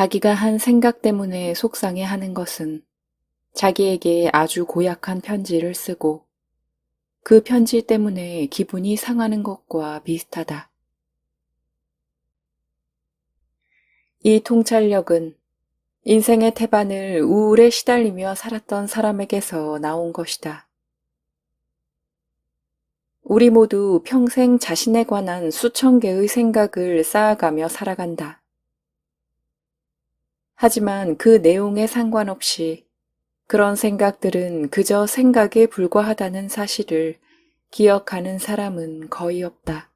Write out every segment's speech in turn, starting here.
자기가 한 생각 때문에 속상해하는 것은 자기에게 아주 고약한 편지를 쓰고 그 편지 때문에 기분이 상하는 것과 비슷하다. 이 통찰력은 인생의 태반을 우울에 시달리며 살았던 사람에게서 나온 것이다. 우리 모두 평생 자신에 관한 수천 개의 생각을 쌓아가며 살아간다. 하지만 그 내용에 상관없이 그런 생각들은 그저 생각에 불과하다는 사실을 기억하는 사람은 거의 없다.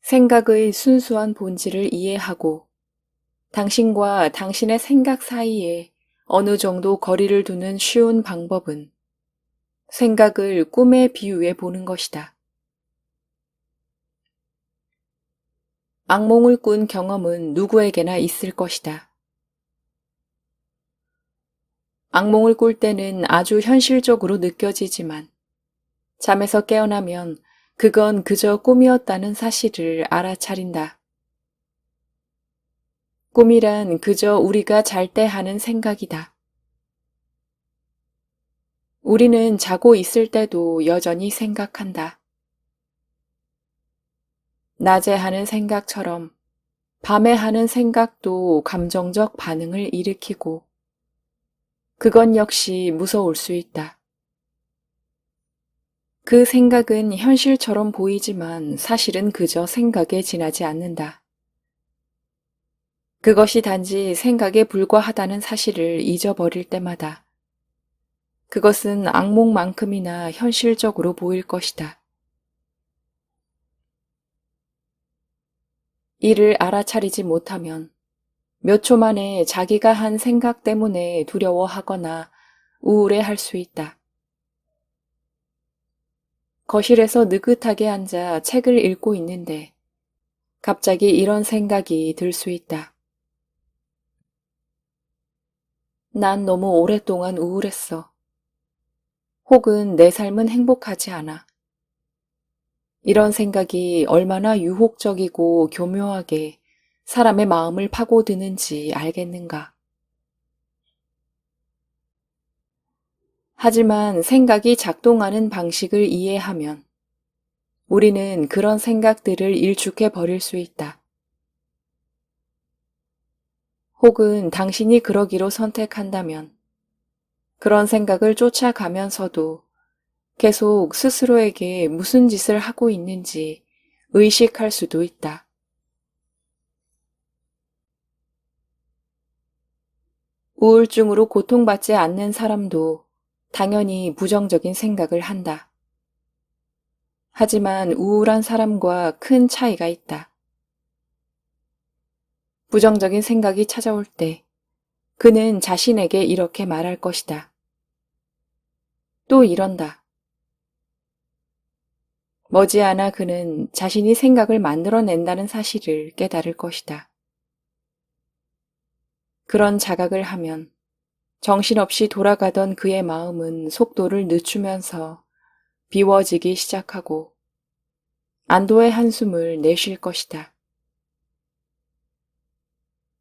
생각의 순수한 본질을 이해하고 당신과 당신의 생각 사이에 어느 정도 거리를 두는 쉬운 방법은 생각을 꿈에 비유해 보는 것이다. 악몽을 꾼 경험은 누구에게나 있을 것이다. 악몽을 꿀 때는 아주 현실적으로 느껴지지만 잠에서 깨어나면 그건 그저 꿈이었다는 사실을 알아차린다. 꿈이란 그저 우리가 잘 때 하는 생각이다. 우리는 자고 있을 때도 여전히 생각한다. 낮에 하는 생각처럼 밤에 하는 생각도 감정적 반응을 일으키고 그건 역시 무서울 수 있다. 그 생각은 현실처럼 보이지만 사실은 그저 생각에 지나지 않는다. 그것이 단지 생각에 불과하다는 사실을 잊어버릴 때마다 그것은 악몽만큼이나 현실적으로 보일 것이다. 이를 알아차리지 못하면 몇 초 만에 자기가 한 생각 때문에 두려워하거나 우울해할 수 있다. 거실에서 느긋하게 앉아 책을 읽고 있는데 갑자기 이런 생각이 들 수 있다. 난 너무 오랫동안 우울했어. 혹은 내 삶은 행복하지 않아. 이런 생각이 얼마나 유혹적이고 교묘하게 사람의 마음을 파고드는지 알겠는가. 하지만 생각이 작동하는 방식을 이해하면 우리는 그런 생각들을 일축해 버릴 수 있다. 혹은 당신이 그러기로 선택한다면 그런 생각을 쫓아가면서도 계속 스스로에게 무슨 짓을 하고 있는지 의식할 수도 있다. 우울증으로 고통받지 않는 사람도 당연히 부정적인 생각을 한다. 하지만 우울한 사람과 큰 차이가 있다. 부정적인 생각이 찾아올 때 그는 자신에게 이렇게 말할 것이다. 또 이런다. 머지않아 그는 자신이 생각을 만들어낸다는 사실을 깨달을 것이다. 그런 자각을 하면 정신없이 돌아가던 그의 마음은 속도를 늦추면서 비워지기 시작하고 안도의 한숨을 내쉴 것이다.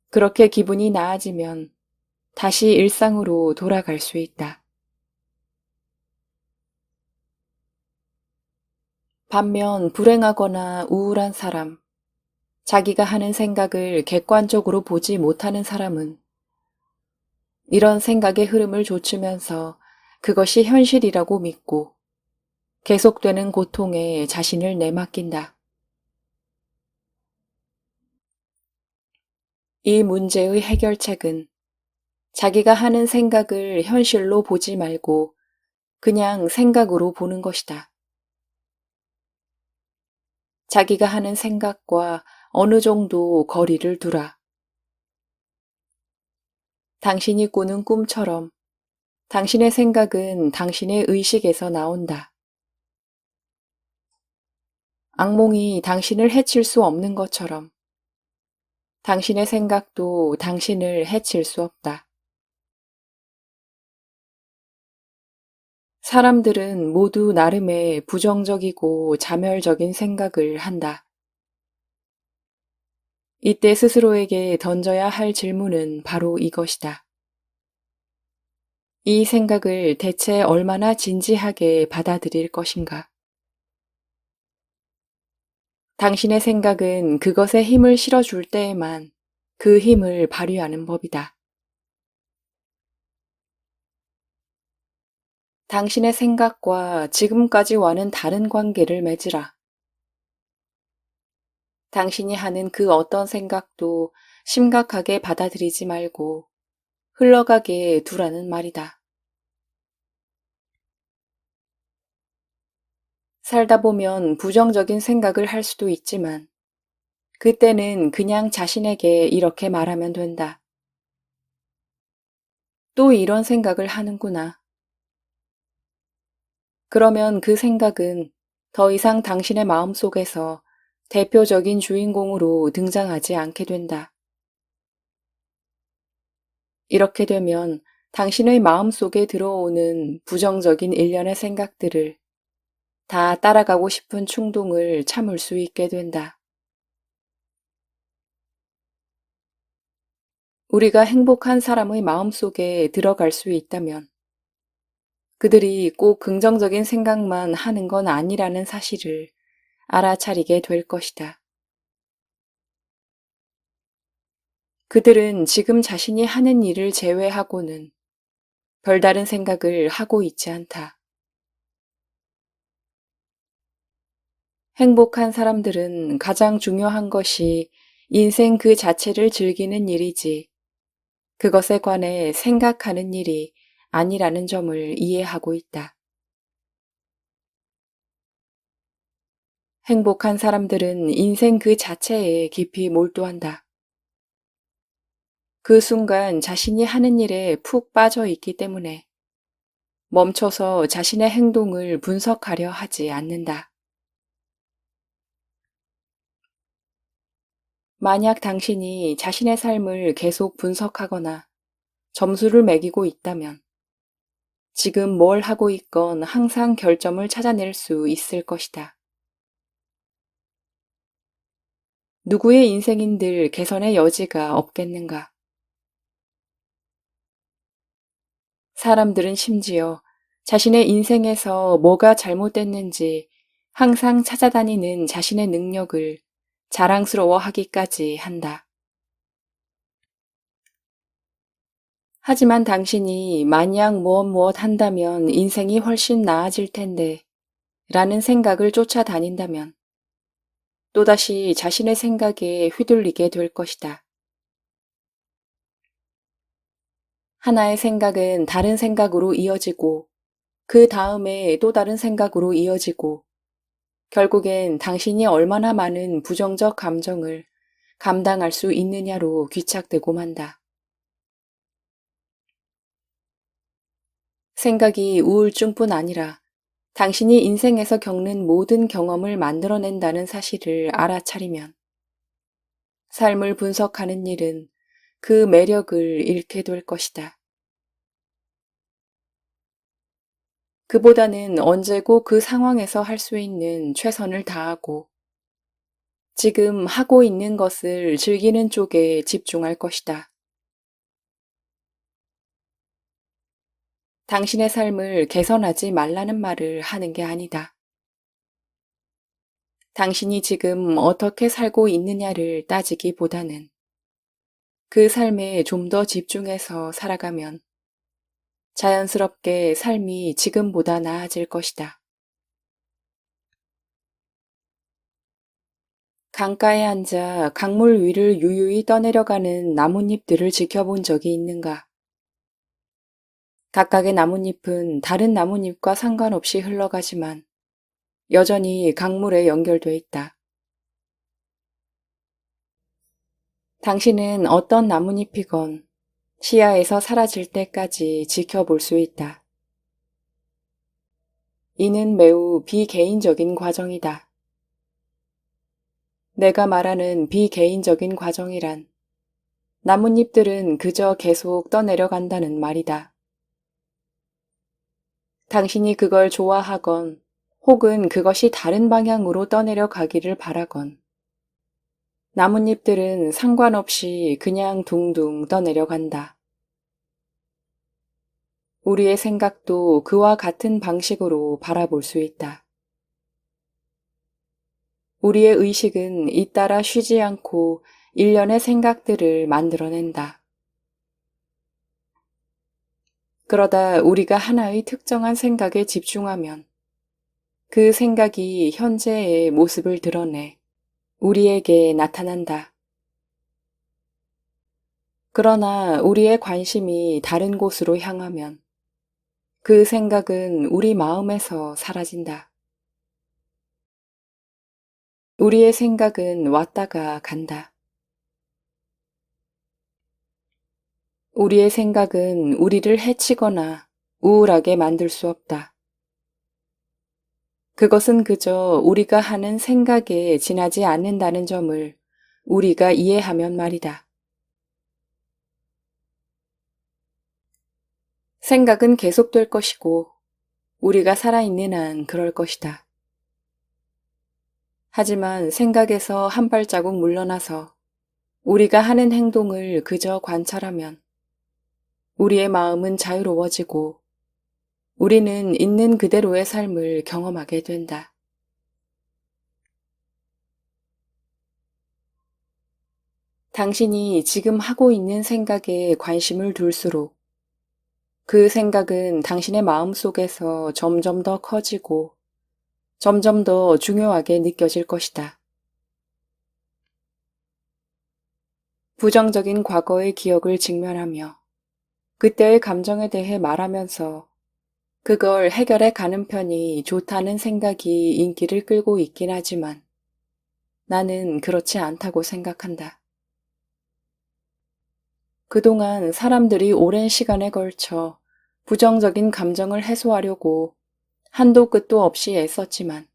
그렇게 기분이 나아지면 다시 일상으로 돌아갈 수 있다. 반면 불행하거나 우울한 사람, 자기가 하는 생각을 객관적으로 보지 못하는 사람은 이런 생각의 흐름을 좇으면서 그것이 현실이라고 믿고 계속되는 고통에 자신을 내맡긴다. 이 문제의 해결책은 자기가 하는 생각을 현실로 보지 말고 그냥 생각으로 보는 것이다. 자기가 하는 생각과 어느 정도 거리를 두라. 당신이 꾸는 꿈처럼 당신의 생각은 당신의 의식에서 나온다. 악몽이 당신을 해칠 수 없는 것처럼 당신의 생각도 당신을 해칠 수 없다. 사람들은 모두 나름의 부정적이고 자멸적인 생각을 한다. 이때 스스로에게 던져야 할 질문은 바로 이것이다. 이 생각을 대체 얼마나 진지하게 받아들일 것인가? 당신의 생각은 그것에 힘을 실어줄 때에만 그 힘을 발휘하는 법이다. 당신의 생각과 지금까지와는 다른 관계를 맺으라. 당신이 하는 그 어떤 생각도 심각하게 받아들이지 말고 흘러가게 두라는 말이다. 살다 보면 부정적인 생각을 할 수도 있지만 그때는 그냥 자신에게 이렇게 말하면 된다. 또 이런 생각을 하는구나. 그러면 그 생각은 더 이상 당신의 마음속에서 대표적인 주인공으로 등장하지 않게 된다. 이렇게 되면 당신의 마음속에 들어오는 부정적인 일련의 생각들을 다 따라가고 싶은 충동을 참을 수 있게 된다. 우리가 행복한 사람의 마음속에 들어갈 수 있다면 그들이 꼭 긍정적인 생각만 하는 건 아니라는 사실을 알아차리게 될 것이다. 그들은 지금 자신이 하는 일을 제외하고는 별다른 생각을 하고 있지 않다. 행복한 사람들은 가장 중요한 것이 인생 그 자체를 즐기는 일이지 그것에 관해 생각하는 일이 아니라는 점을 이해하고 있다. 행복한 사람들은 인생 그 자체에 깊이 몰두한다. 그 순간 자신이 하는 일에 푹 빠져 있기 때문에 멈춰서 자신의 행동을 분석하려 하지 않는다. 만약 당신이 자신의 삶을 계속 분석하거나 점수를 매기고 있다면 지금 뭘 하고 있건 항상 결점을 찾아낼 수 있을 것이다. 누구의 인생인들 개선의 여지가 없겠는가? 사람들은 심지어 자신의 인생에서 뭐가 잘못됐는지 항상 찾아다니는 자신의 능력을 자랑스러워하기까지 한다. 하지만 당신이 만약 무엇 한다면 인생이 훨씬 나아질 텐데 라는 생각을 쫓아다닌다면 또다시 자신의 생각에 휘둘리게 될 것이다. 하나의 생각은 다른 생각으로 이어지고 그 다음에 또 다른 생각으로 이어지고 결국엔 당신이 얼마나 많은 부정적 감정을 감당할 수 있느냐로 귀착되고 만다. 생각이 우울증뿐 아니라 당신이 인생에서 겪는 모든 경험을 만들어낸다는 사실을 알아차리면 삶을 분석하는 일은 그 매력을 잃게 될 것이다. 그보다는 언제고 그 상황에서 할 수 있는 최선을 다하고 지금 하고 있는 것을 즐기는 쪽에 집중할 것이다. 당신의 삶을 개선하지 말라는 말을 하는 게 아니다. 당신이 지금 어떻게 살고 있느냐를 따지기보다는 그 삶에 좀 더 집중해서 살아가면 자연스럽게 삶이 지금보다 나아질 것이다. 강가에 앉아 강물 위를 유유히 떠내려가는 나뭇잎들을 지켜본 적이 있는가? 각각의 나뭇잎은 다른 나뭇잎과 상관없이 흘러가지만 여전히 강물에 연결돼 있다. 당신은 어떤 나뭇잎이건 시야에서 사라질 때까지 지켜볼 수 있다. 이는 매우 비개인적인 과정이다. 내가 말하는 비개인적인 과정이란 나뭇잎들은 그저 계속 떠내려간다는 말이다. 당신이 그걸 좋아하건 혹은 그것이 다른 방향으로 떠내려가기를 바라건 나뭇잎들은 상관없이 그냥 둥둥 떠내려간다. 우리의 생각도 그와 같은 방식으로 바라볼 수 있다. 우리의 의식은 잇따라 쉬지 않고 일련의 생각들을 만들어낸다. 그러다 우리가 하나의 특정한 생각에 집중하면 그 생각이 현재의 모습을 드러내 우리에게 나타난다. 그러나 우리의 관심이 다른 곳으로 향하면 그 생각은 우리 마음에서 사라진다. 우리의 생각은 왔다가 간다. 우리의 생각은 우리를 해치거나 우울하게 만들 수 없다. 그것은 그저 우리가 하는 생각에 지나지 않는다는 점을 우리가 이해하면 말이다. 생각은 계속될 것이고 우리가 살아있는 한 그럴 것이다. 하지만 생각에서 한 발자국 물러나서 우리가 하는 행동을 그저 관찰하면 우리의 마음은 자유로워지고 우리는 있는 그대로의 삶을 경험하게 된다. 당신이 지금 하고 있는 생각에 관심을 둘수록 그 생각은 당신의 마음 속에서 점점 더 커지고 점점 더 중요하게 느껴질 것이다. 부정적인 과거의 기억을 직면하며 그때의 감정에 대해 말하면서 그걸 해결해 가는 편이 좋다는 생각이 인기를 끌고 있긴 하지만 나는 그렇지 않다고 생각한다. 그동안 사람들이 오랜 시간에 걸쳐 부정적인 감정을 해소하려고 한도 끝도 없이 애썼지만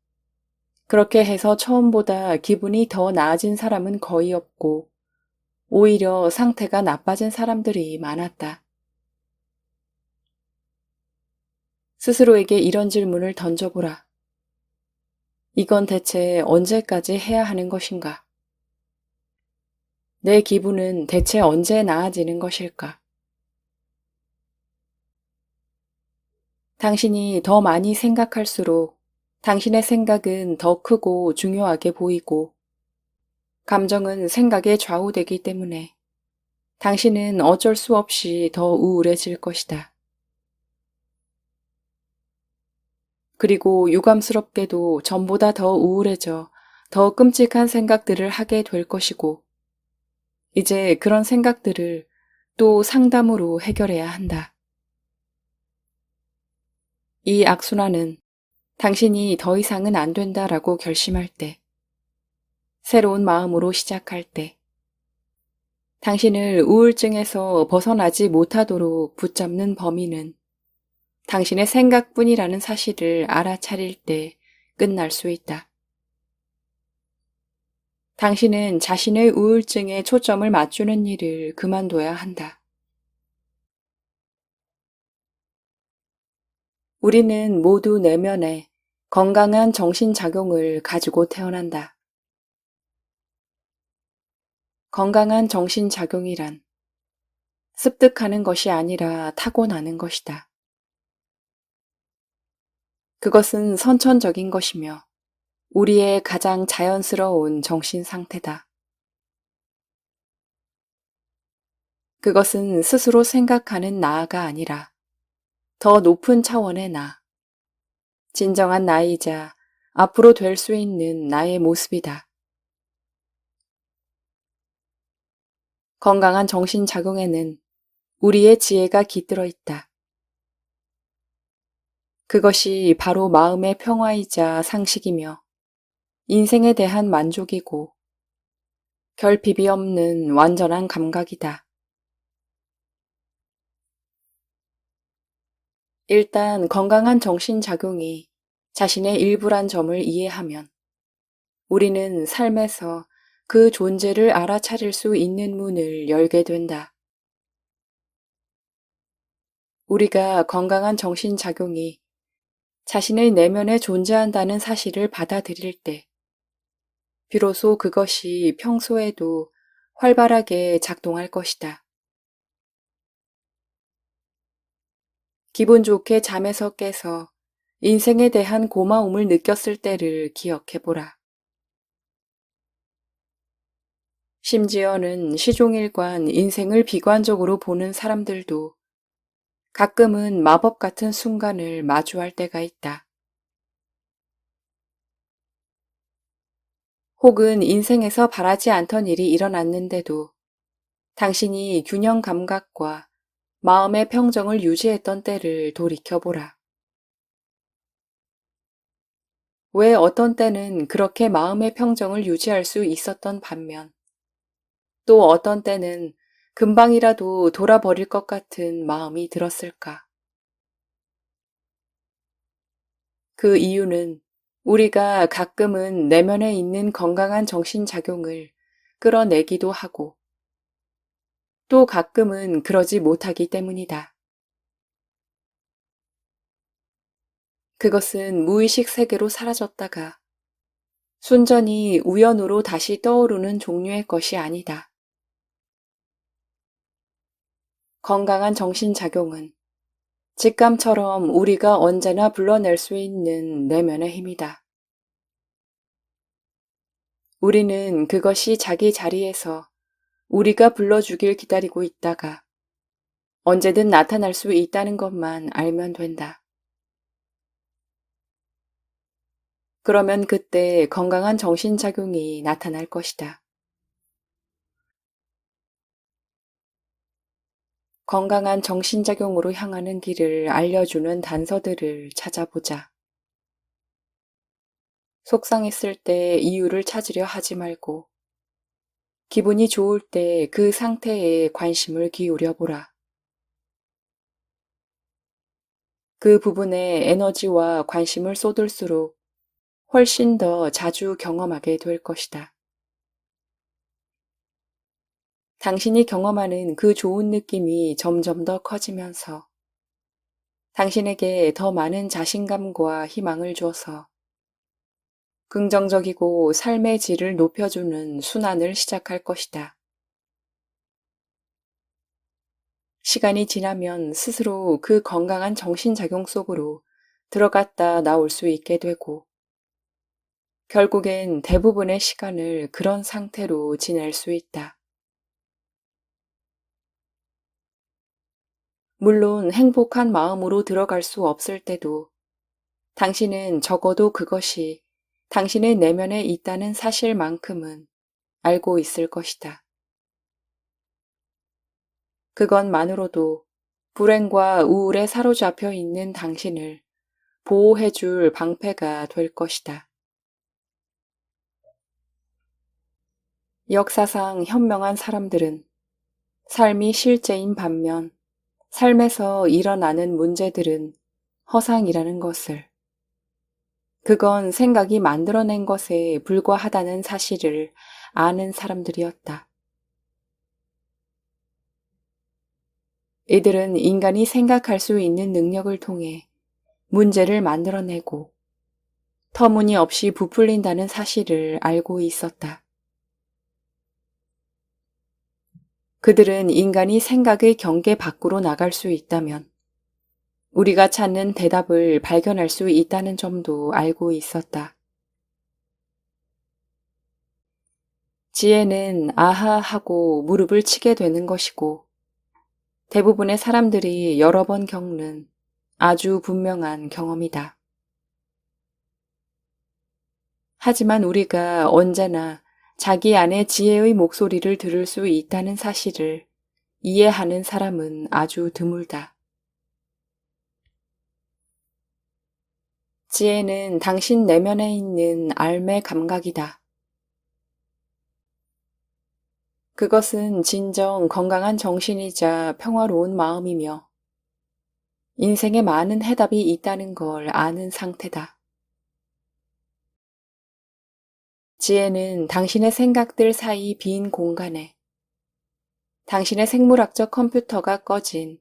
그렇게 해서 처음보다 기분이 더 나아진 사람은 거의 없고 오히려 상태가 나빠진 사람들이 많았다. 스스로에게 이런 질문을 던져보라. 이건 대체 언제까지 해야 하는 것인가? 내 기분은 대체 언제 나아지는 것일까? 당신이 더 많이 생각할수록 당신의 생각은 더 크고 중요하게 보이고 감정은 생각에 좌우되기 때문에 당신은 어쩔 수 없이 더 우울해질 것이다. 그리고 유감스럽게도 전보다 더 우울해져 더 끔찍한 생각들을 하게 될 것이고 이제 그런 생각들을 또 상담으로 해결해야 한다. 이 악순환은 당신이 더 이상은 안 된다라고 결심할 때, 새로운 마음으로 시작할 때, 당신을 우울증에서 벗어나지 못하도록 붙잡는 범위는 당신의 생각뿐이라는 사실을 알아차릴 때 끝날 수 있다. 당신은 자신의 우울증에 초점을 맞추는 일을 그만둬야 한다. 우리는 모두 내면에 건강한 정신작용을 가지고 태어난다. 건강한 정신작용이란 습득하는 것이 아니라 타고나는 것이다. 그것은 선천적인 것이며 우리의 가장 자연스러운 정신 상태다. 그것은 스스로 생각하는 나가 아니라 더 높은 차원의 나, 진정한 나이자 앞으로 될 수 있는 나의 모습이다. 건강한 정신작용에는 우리의 지혜가 깃들어 있다. 그것이 바로 마음의 평화이자 상식이며 인생에 대한 만족이고 결핍이 없는 완전한 감각이다. 일단 건강한 정신작용이 자신의 일부란 점을 이해하면 우리는 삶에서 그 존재를 알아차릴 수 있는 문을 열게 된다. 우리가 건강한 정신작용이 자신의 내면에 존재한다는 사실을 받아들일 때 비로소 그것이 평소에도 활발하게 작동할 것이다. 기분 좋게 잠에서 깨서 인생에 대한 고마움을 느꼈을 때를 기억해보라. 심지어는 시종일관 인생을 비관적으로 보는 사람들도 가끔은 마법 같은 순간을 마주할 때가 있다. 혹은 인생에서 바라지 않던 일이 일어났는데도 당신이 균형 감각과 마음의 평정을 유지했던 때를 돌이켜보라. 왜 어떤 때는 그렇게 마음의 평정을 유지할 수 있었던 반면 또 어떤 때는 금방이라도 돌아버릴 것 같은 마음이 들었을까? 그 이유는 우리가 가끔은 내면에 있는 건강한 정신작용을 끌어내기도 하고 또 가끔은 그러지 못하기 때문이다. 그것은 무의식 세계로 사라졌다가 순전히 우연으로 다시 떠오르는 종류의 것이 아니다. 건강한 정신작용은 직감처럼 우리가 언제나 불러낼 수 있는 내면의 힘이다. 우리는 그것이 자기 자리에서 우리가 불러주길 기다리고 있다가 언제든 나타날 수 있다는 것만 알면 된다. 그러면 그때 건강한 정신작용이 나타날 것이다. 건강한 정신작용으로 향하는 길을 알려주는 단서들을 찾아보자. 속상했을 때 이유를 찾으려 하지 말고 기분이 좋을 때 그 상태에 관심을 기울여 보라. 그 부분에 에너지와 관심을 쏟을수록 훨씬 더 자주 경험하게 될 것이다. 당신이 경험하는 그 좋은 느낌이 점점 더 커지면서 당신에게 더 많은 자신감과 희망을 줘서 긍정적이고 삶의 질을 높여주는 순환을 시작할 것이다. 시간이 지나면 스스로 그 건강한 정신작용 속으로 들어갔다 나올 수 있게 되고 결국엔 대부분의 시간을 그런 상태로 지낼 수 있다. 물론 행복한 마음으로 들어갈 수 없을 때도 당신은 적어도 그것이 당신의 내면에 있다는 사실만큼은 알고 있을 것이다. 그것만으로도 불행과 우울에 사로잡혀 있는 당신을 보호해줄 방패가 될 것이다. 역사상 현명한 사람들은 삶이 실제인 반면 삶에서 일어나는 문제들은 허상이라는 것을, 그건 생각이 만들어낸 것에 불과하다는 사실을 아는 사람들이었다. 이들은 인간이 생각할 수 있는 능력을 통해 문제를 만들어내고 터무니없이 부풀린다는 사실을 알고 있었다. 그들은 인간이 생각의 경계 밖으로 나갈 수 있다면 우리가 찾는 대답을 발견할 수 있다는 점도 알고 있었다. 지혜는 아하 하고 무릎을 치게 되는 것이고 대부분의 사람들이 여러 번 겪는 아주 분명한 경험이다. 하지만 우리가 언제나 자기 안의 지혜의 목소리를 들을 수 있다는 사실을 이해하는 사람은 아주 드물다. 지혜는 당신 내면에 있는 알매 감각이다. 그것은 진정 건강한 정신이자 평화로운 마음이며 인생에 많은 해답이 있다는 걸 아는 상태다. 지혜는 당신의 생각들 사이 빈 공간에 당신의 생물학적 컴퓨터가 꺼진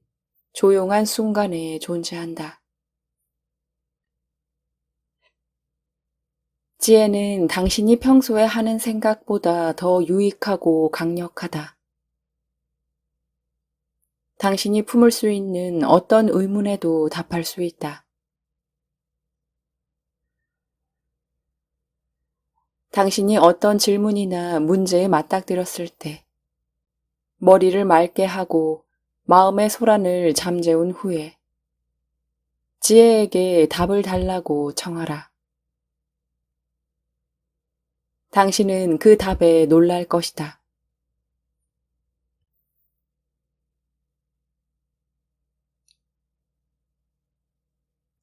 조용한 순간에 존재한다. 지혜는 당신이 평소에 하는 생각보다 더 유익하고 강력하다. 당신이 품을 수 있는 어떤 의문에도 답할 수 있다. 당신이 어떤 질문이나 문제에 맞닥뜨렸을 때 머리를 맑게 하고 마음의 소란을 잠재운 후에 지혜에게 답을 달라고 청하라. 당신은 그 답에 놀랄 것이다.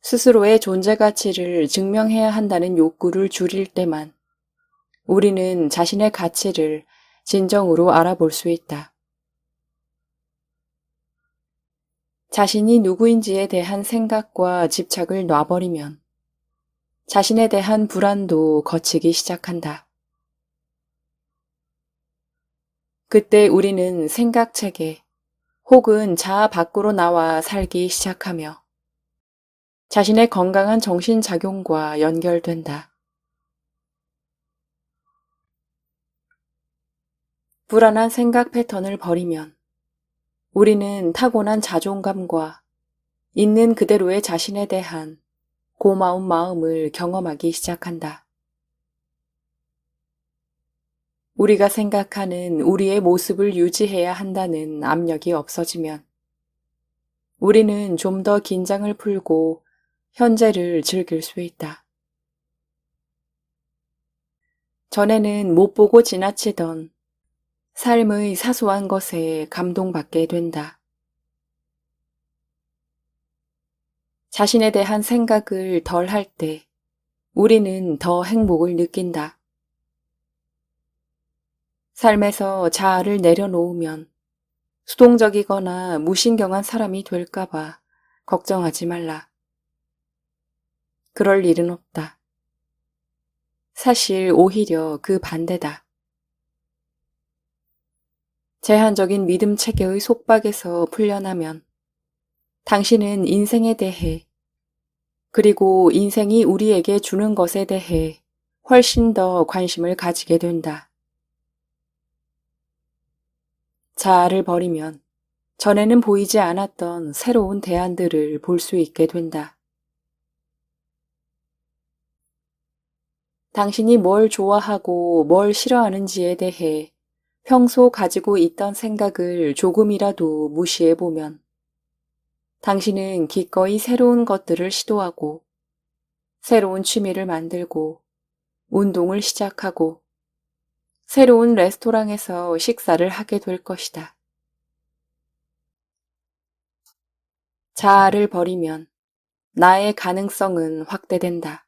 스스로의 존재 가치를 증명해야 한다는 욕구를 줄일 때만 우리는 자신의 가치를 진정으로 알아볼 수 있다. 자신이 누구인지에 대한 생각과 집착을 놔버리면 자신에 대한 불안도 거치기 시작한다. 그때 우리는 생각체계 혹은 자아 밖으로 나와 살기 시작하며 자신의 건강한 정신작용과 연결된다. 불안한 생각 패턴을 버리면 우리는 타고난 자존감과 있는 그대로의 자신에 대한 고마운 마음을 경험하기 시작한다. 우리가 생각하는 우리의 모습을 유지해야 한다는 압력이 없어지면 우리는 좀 더 긴장을 풀고 현재를 즐길 수 있다. 전에는 못 보고 지나치던 삶의 사소한 것에 감동받게 된다. 자신에 대한 생각을 덜 할 때 우리는 더 행복을 느낀다. 삶에서 자아를 내려놓으면 수동적이거나 무신경한 사람이 될까봐 걱정하지 말라. 그럴 일은 없다. 사실 오히려 그 반대다. 제한적인 믿음 체계의 속박에서 풀려나면 당신은 인생에 대해 그리고 인생이 우리에게 주는 것에 대해 훨씬 더 관심을 가지게 된다. 자아를 버리면 전에는 보이지 않았던 새로운 대안들을 볼 수 있게 된다. 당신이 뭘 좋아하고 뭘 싫어하는지에 대해 평소 가지고 있던 생각을 조금이라도 무시해보면 당신은 기꺼이 새로운 것들을 시도하고 새로운 취미를 만들고 운동을 시작하고 새로운 레스토랑에서 식사를 하게 될 것이다. 자아를 버리면 나의 가능성은 확대된다.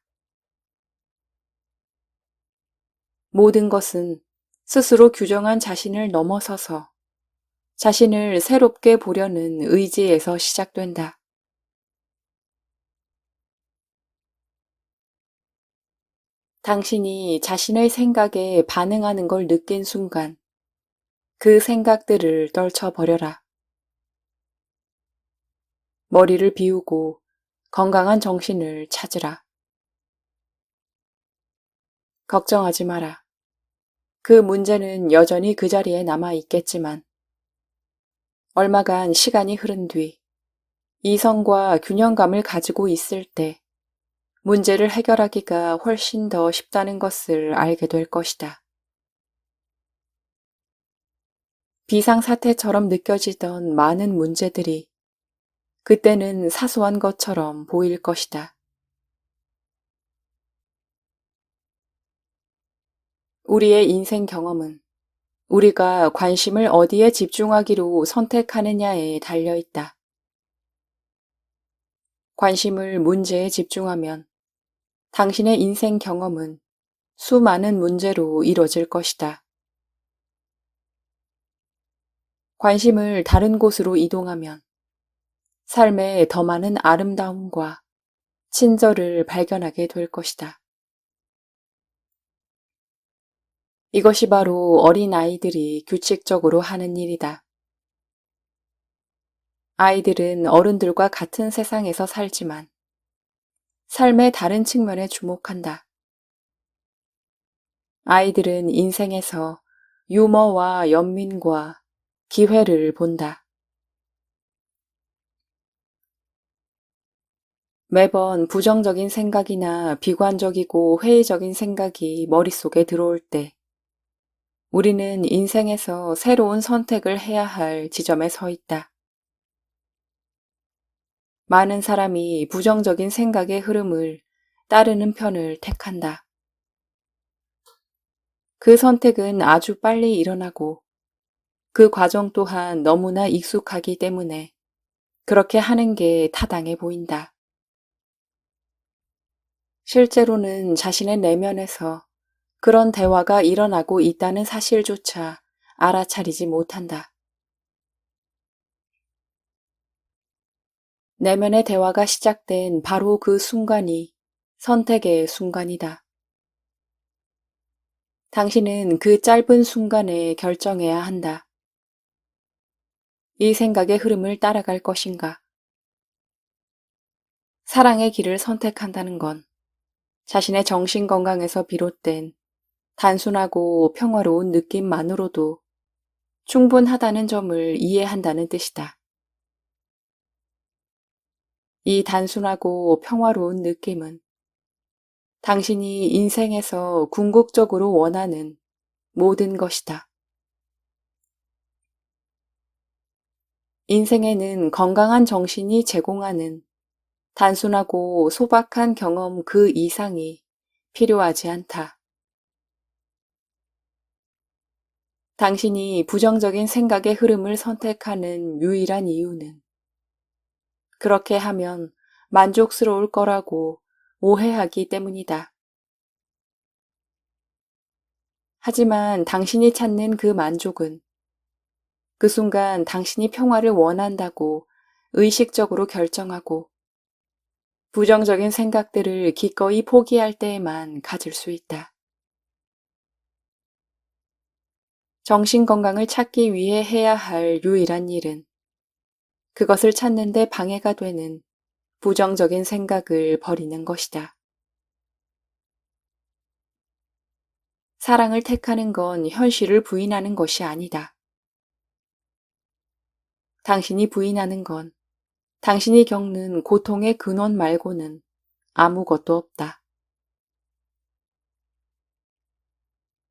모든 것은 스스로 규정한 자신을 넘어서서 자신을 새롭게 보려는 의지에서 시작된다. 당신이 자신의 생각에 반응하는 걸 느낀 순간 그 생각들을 떨쳐버려라. 머리를 비우고 건강한 정신을 찾으라. 걱정하지 마라. 그 문제는 여전히 그 자리에 남아 있겠지만 얼마간 시간이 흐른 뒤 이성과 균형감을 가지고 있을 때 문제를 해결하기가 훨씬 더 쉽다는 것을 알게 될 것이다. 비상사태처럼 느껴지던 많은 문제들이 그때는 사소한 것처럼 보일 것이다. 우리의 인생 경험은 우리가 관심을 어디에 집중하기로 선택하느냐에 달려 있다. 관심을 문제에 집중하면 당신의 인생 경험은 수많은 문제로 이뤄질 것이다. 관심을 다른 곳으로 이동하면 삶에 더 많은 아름다움과 친절을 발견하게 될 것이다. 이것이 바로 어린아이들이 규칙적으로 하는 일이다. 아이들은 어른들과 같은 세상에서 살지만 삶의 다른 측면에 주목한다. 아이들은 인생에서 유머와 연민과 기회를 본다. 매번 부정적인 생각이나 비관적이고 회의적인 생각이 머릿속에 들어올 때 우리는 인생에서 새로운 선택을 해야 할 지점에 서 있다. 많은 사람이 부정적인 생각의 흐름을 따르는 편을 택한다. 그 선택은 아주 빨리 일어나고 그 과정 또한 너무나 익숙하기 때문에 그렇게 하는 게 타당해 보인다. 실제로는 자신의 내면에서 그런 대화가 일어나고 있다는 사실조차 알아차리지 못한다. 내면의 대화가 시작된 바로 그 순간이 선택의 순간이다. 당신은 그 짧은 순간에 결정해야 한다. 이 생각의 흐름을 따라갈 것인가? 사랑의 길을 선택한다는 건 자신의 정신 건강에서 비롯된 단순하고 평화로운 느낌만으로도 충분하다는 점을 이해한다는 뜻이다. 이 단순하고 평화로운 느낌은 당신이 인생에서 궁극적으로 원하는 모든 것이다. 인생에는 건강한 정신이 제공하는 단순하고 소박한 경험 그 이상이 필요하지 않다. 당신이 부정적인 생각의 흐름을 선택하는 유일한 이유는 그렇게 하면 만족스러울 거라고 오해하기 때문이다. 하지만 당신이 찾는 그 만족은 그 순간 당신이 평화를 원한다고 의식적으로 결정하고 부정적인 생각들을 기꺼이 포기할 때에만 가질 수 있다. 정신 건강을 찾기 위해 해야 할 유일한 일은 그것을 찾는데 방해가 되는 부정적인 생각을 버리는 것이다. 사랑을 택하는 건 현실을 부인하는 것이 아니다. 당신이 부인하는 건 당신이 겪는 고통의 근원 말고는 아무것도 없다.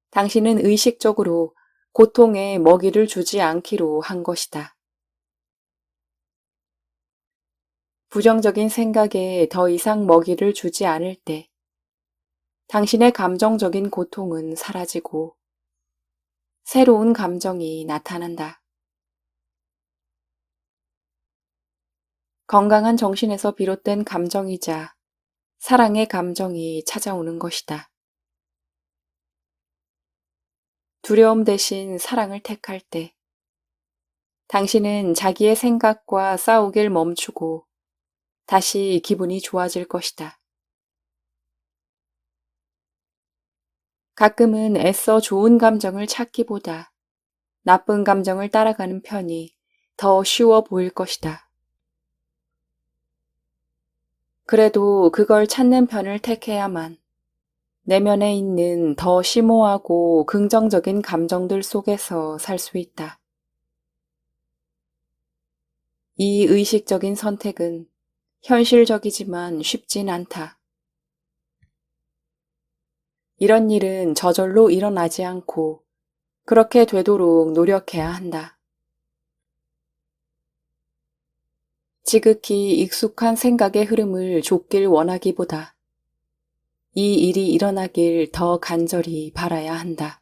당신은 의식적으로 고통에 먹이를 주지 않기로 한 것이다. 부정적인 생각에 더 이상 먹이를 주지 않을 때 당신의 감정적인 고통은 사라지고 새로운 감정이 나타난다. 건강한 정신에서 비롯된 감정이자 사랑의 감정이 찾아오는 것이다. 두려움 대신 사랑을 택할 때 당신은 자기의 생각과 싸우길 멈추고 다시 기분이 좋아질 것이다. 가끔은 애써 좋은 감정을 찾기보다 나쁜 감정을 따라가는 편이 더 쉬워 보일 것이다. 그래도 그걸 찾는 편을 택해야만 내면에 있는 더 심오하고 긍정적인 감정들 속에서 살 수 있다. 이 의식적인 선택은 현실적이지만 쉽진 않다. 이런 일은 저절로 일어나지 않고 그렇게 되도록 노력해야 한다. 지극히 익숙한 생각의 흐름을 좁길 원하기보다 이 일이 일어나길 더 간절히 바라야 한다.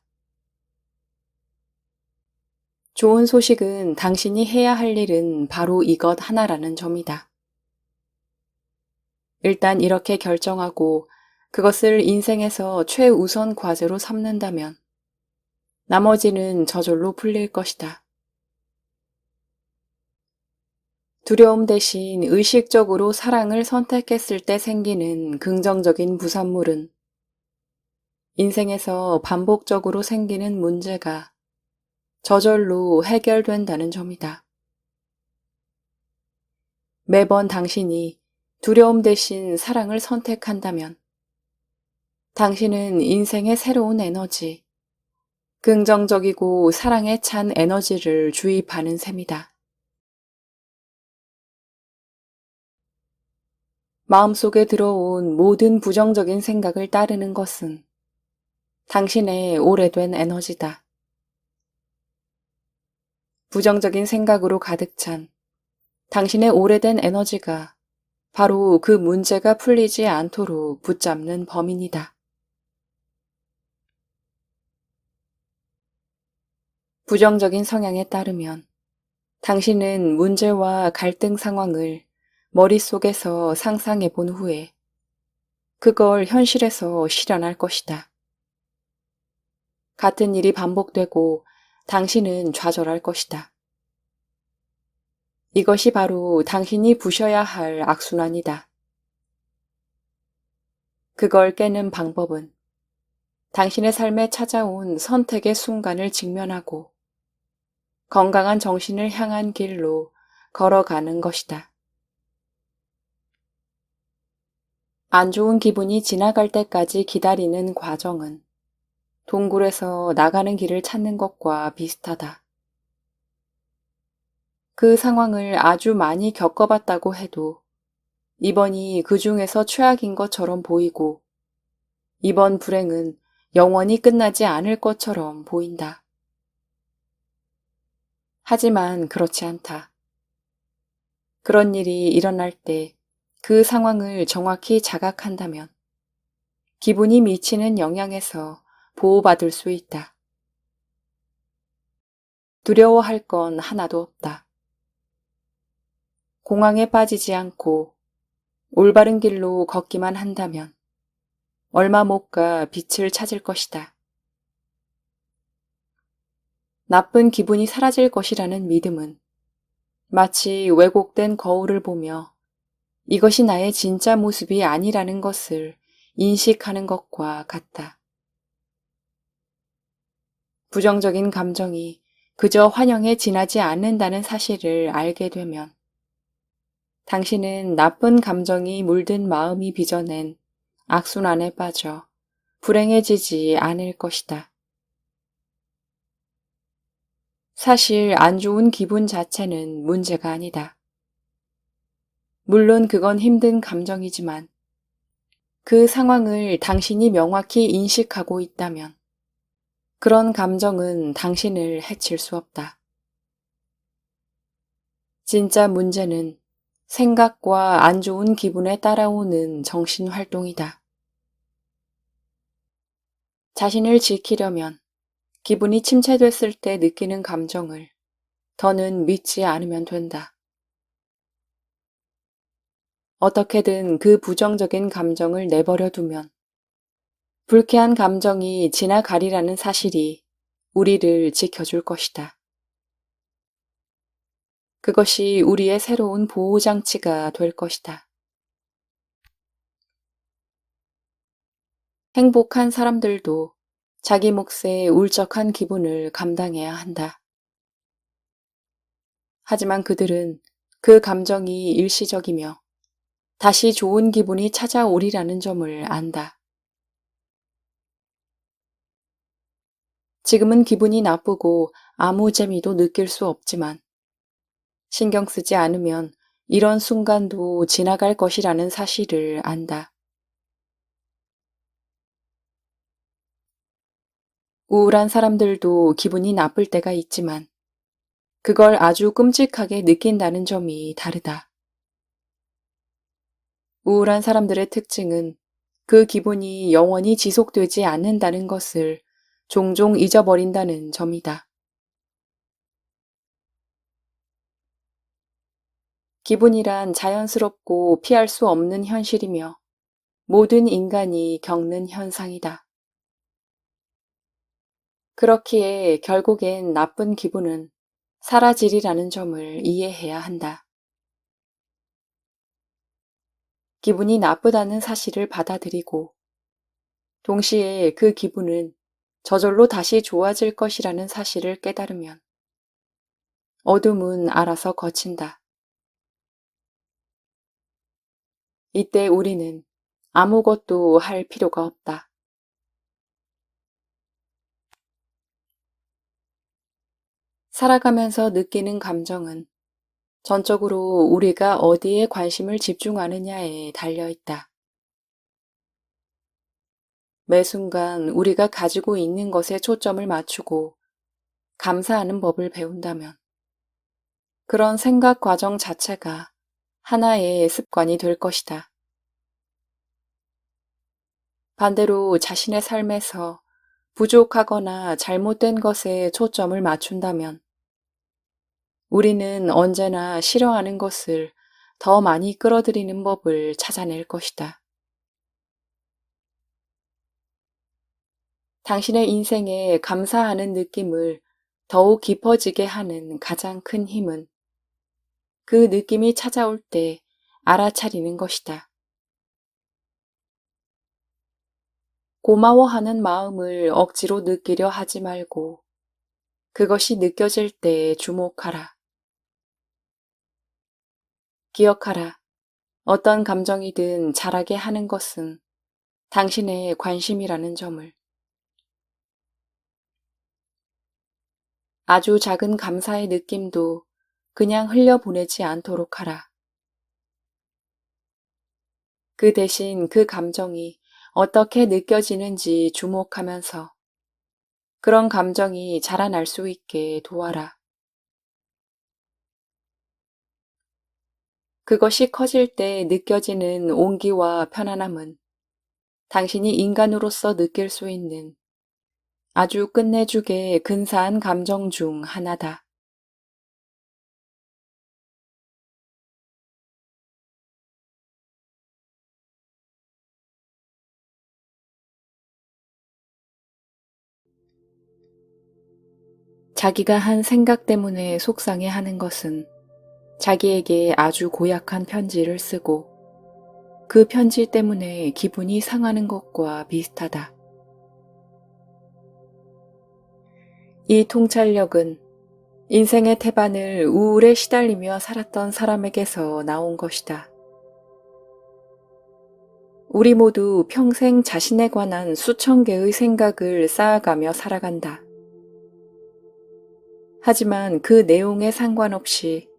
좋은 소식은 당신이 해야 할 일은 바로 이것 하나라는 점이다. 일단 이렇게 결정하고 그것을 인생에서 최우선 과제로 삼는다면 나머지는 저절로 풀릴 것이다. 두려움 대신 의식적으로 사랑을 선택했을 때 생기는 긍정적인 부산물은 인생에서 반복적으로 생기는 문제가 저절로 해결된다는 점이다. 매번 당신이 두려움 대신 사랑을 선택한다면 당신은 인생의 새로운 에너지, 긍정적이고 사랑에 찬 에너지를 주입하는 셈이다. 마음속에 들어온 모든 부정적인 생각을 따르는 것은 당신의 오래된 에너지다. 부정적인 생각으로 가득 찬 당신의 오래된 에너지가 바로 그 문제가 풀리지 않도록 붙잡는 범인이다. 부정적인 성향에 따르면 당신은 문제와 갈등 상황을 머릿속에서 상상해 본 후에 그걸 현실에서 실현할 것이다. 같은 일이 반복되고 당신은 좌절할 것이다. 이것이 바로 당신이 부셔야 할 악순환이다. 그걸 깨는 방법은 당신의 삶에 찾아온 선택의 순간을 직면하고 건강한 정신을 향한 길로 걸어가는 것이다. 안 좋은 기분이 지나갈 때까지 기다리는 과정은 동굴에서 나가는 길을 찾는 것과 비슷하다. 그 상황을 아주 많이 겪어봤다고 해도 이번이 그 중에서 최악인 것처럼 보이고 이번 불행은 영원히 끝나지 않을 것처럼 보인다. 하지만 그렇지 않다. 그런 일이 일어날 때 그 상황을 정확히 자각한다면 기분이 미치는 영향에서 보호받을 수 있다. 두려워할 건 하나도 없다. 공황에 빠지지 않고 올바른 길로 걷기만 한다면 얼마 못 가 빛을 찾을 것이다. 나쁜 기분이 사라질 것이라는 믿음은 마치 왜곡된 거울을 보며 이것이 나의 진짜 모습이 아니라는 것을 인식하는 것과 같다. 부정적인 감정이 그저 환영에 지나지 않는다는 사실을 알게 되면 당신은 나쁜 감정이 물든 마음이 빚어낸 악순환에 빠져 불행해지지 않을 것이다. 사실 안 좋은 기분 자체는 문제가 아니다. 물론 그건 힘든 감정이지만 그 상황을 당신이 명확히 인식하고 있다면 그런 감정은 당신을 해칠 수 없다. 진짜 문제는 생각과 안 좋은 기분에 따라오는 정신활동이다. 자신을 지키려면 기분이 침체됐을 때 느끼는 감정을 더는 믿지 않으면 된다. 어떻게든 그 부정적인 감정을 내버려 두면 불쾌한 감정이 지나가리라는 사실이 우리를 지켜줄 것이다. 그것이 우리의 새로운 보호장치가 될 것이다. 행복한 사람들도 자기 몫의 울적한 기분을 감당해야 한다. 하지만 그들은 그 감정이 일시적이며 다시 좋은 기분이 찾아오리라는 점을 안다. 지금은 기분이 나쁘고 아무 재미도 느낄 수 없지만 신경 쓰지 않으면 이런 순간도 지나갈 것이라는 사실을 안다. 우울한 사람들도 기분이 나쁠 때가 있지만 그걸 아주 끔찍하게 느낀다는 점이 다르다. 우울한 사람들의 특징은 그 기분이 영원히 지속되지 않는다는 것을 종종 잊어버린다는 점이다. 기분이란 자연스럽고 피할 수 없는 현실이며 모든 인간이 겪는 현상이다. 그렇기에 결국엔 나쁜 기분은 사라지리라는 점을 이해해야 한다. 기분이 나쁘다는 사실을 받아들이고 동시에 그 기분은 저절로 다시 좋아질 것이라는 사실을 깨달으면 어둠은 알아서 걷힌다. 이때 우리는 아무것도 할 필요가 없다. 살아가면서 느끼는 감정은 전적으로 우리가 어디에 관심을 집중하느냐에 달려 있다. 매 순간 우리가 가지고 있는 것에 초점을 맞추고 감사하는 법을 배운다면 그런 생각 과정 자체가 하나의 습관이 될 것이다. 반대로 자신의 삶에서 부족하거나 잘못된 것에 초점을 맞춘다면 우리는 언제나 싫어하는 것을 더 많이 끌어들이는 법을 찾아낼 것이다. 당신의 인생에 감사하는 느낌을 더욱 깊어지게 하는 가장 큰 힘은 그 느낌이 찾아올 때 알아차리는 것이다. 고마워하는 마음을 억지로 느끼려 하지 말고 그것이 느껴질 때 주목하라. 기억하라. 어떤 감정이든 자라게 하는 것은 당신의 관심이라는 점을. 아주 작은 감사의 느낌도 그냥 흘려보내지 않도록 하라. 그 대신 그 감정이 어떻게 느껴지는지 주목하면서 그런 감정이 자라날 수 있게 도와라. 그것이 커질 때 느껴지는 온기와 편안함은 당신이 인간으로서 느낄 수 있는 아주 끝내주게 근사한 감정 중 하나다. 자기가 한 생각 때문에 속상해하는 것은 자기에게 아주 고약한 편지를 쓰고 그 편지 때문에 기분이 상하는 것과 비슷하다. 이 통찰력은 인생의 태반을 우울에 시달리며 살았던 사람에게서 나온 것이다. 우리 모두 평생 자신에 관한 수천 개의 생각을 쌓아가며 살아간다. 하지만 그 내용에 상관없이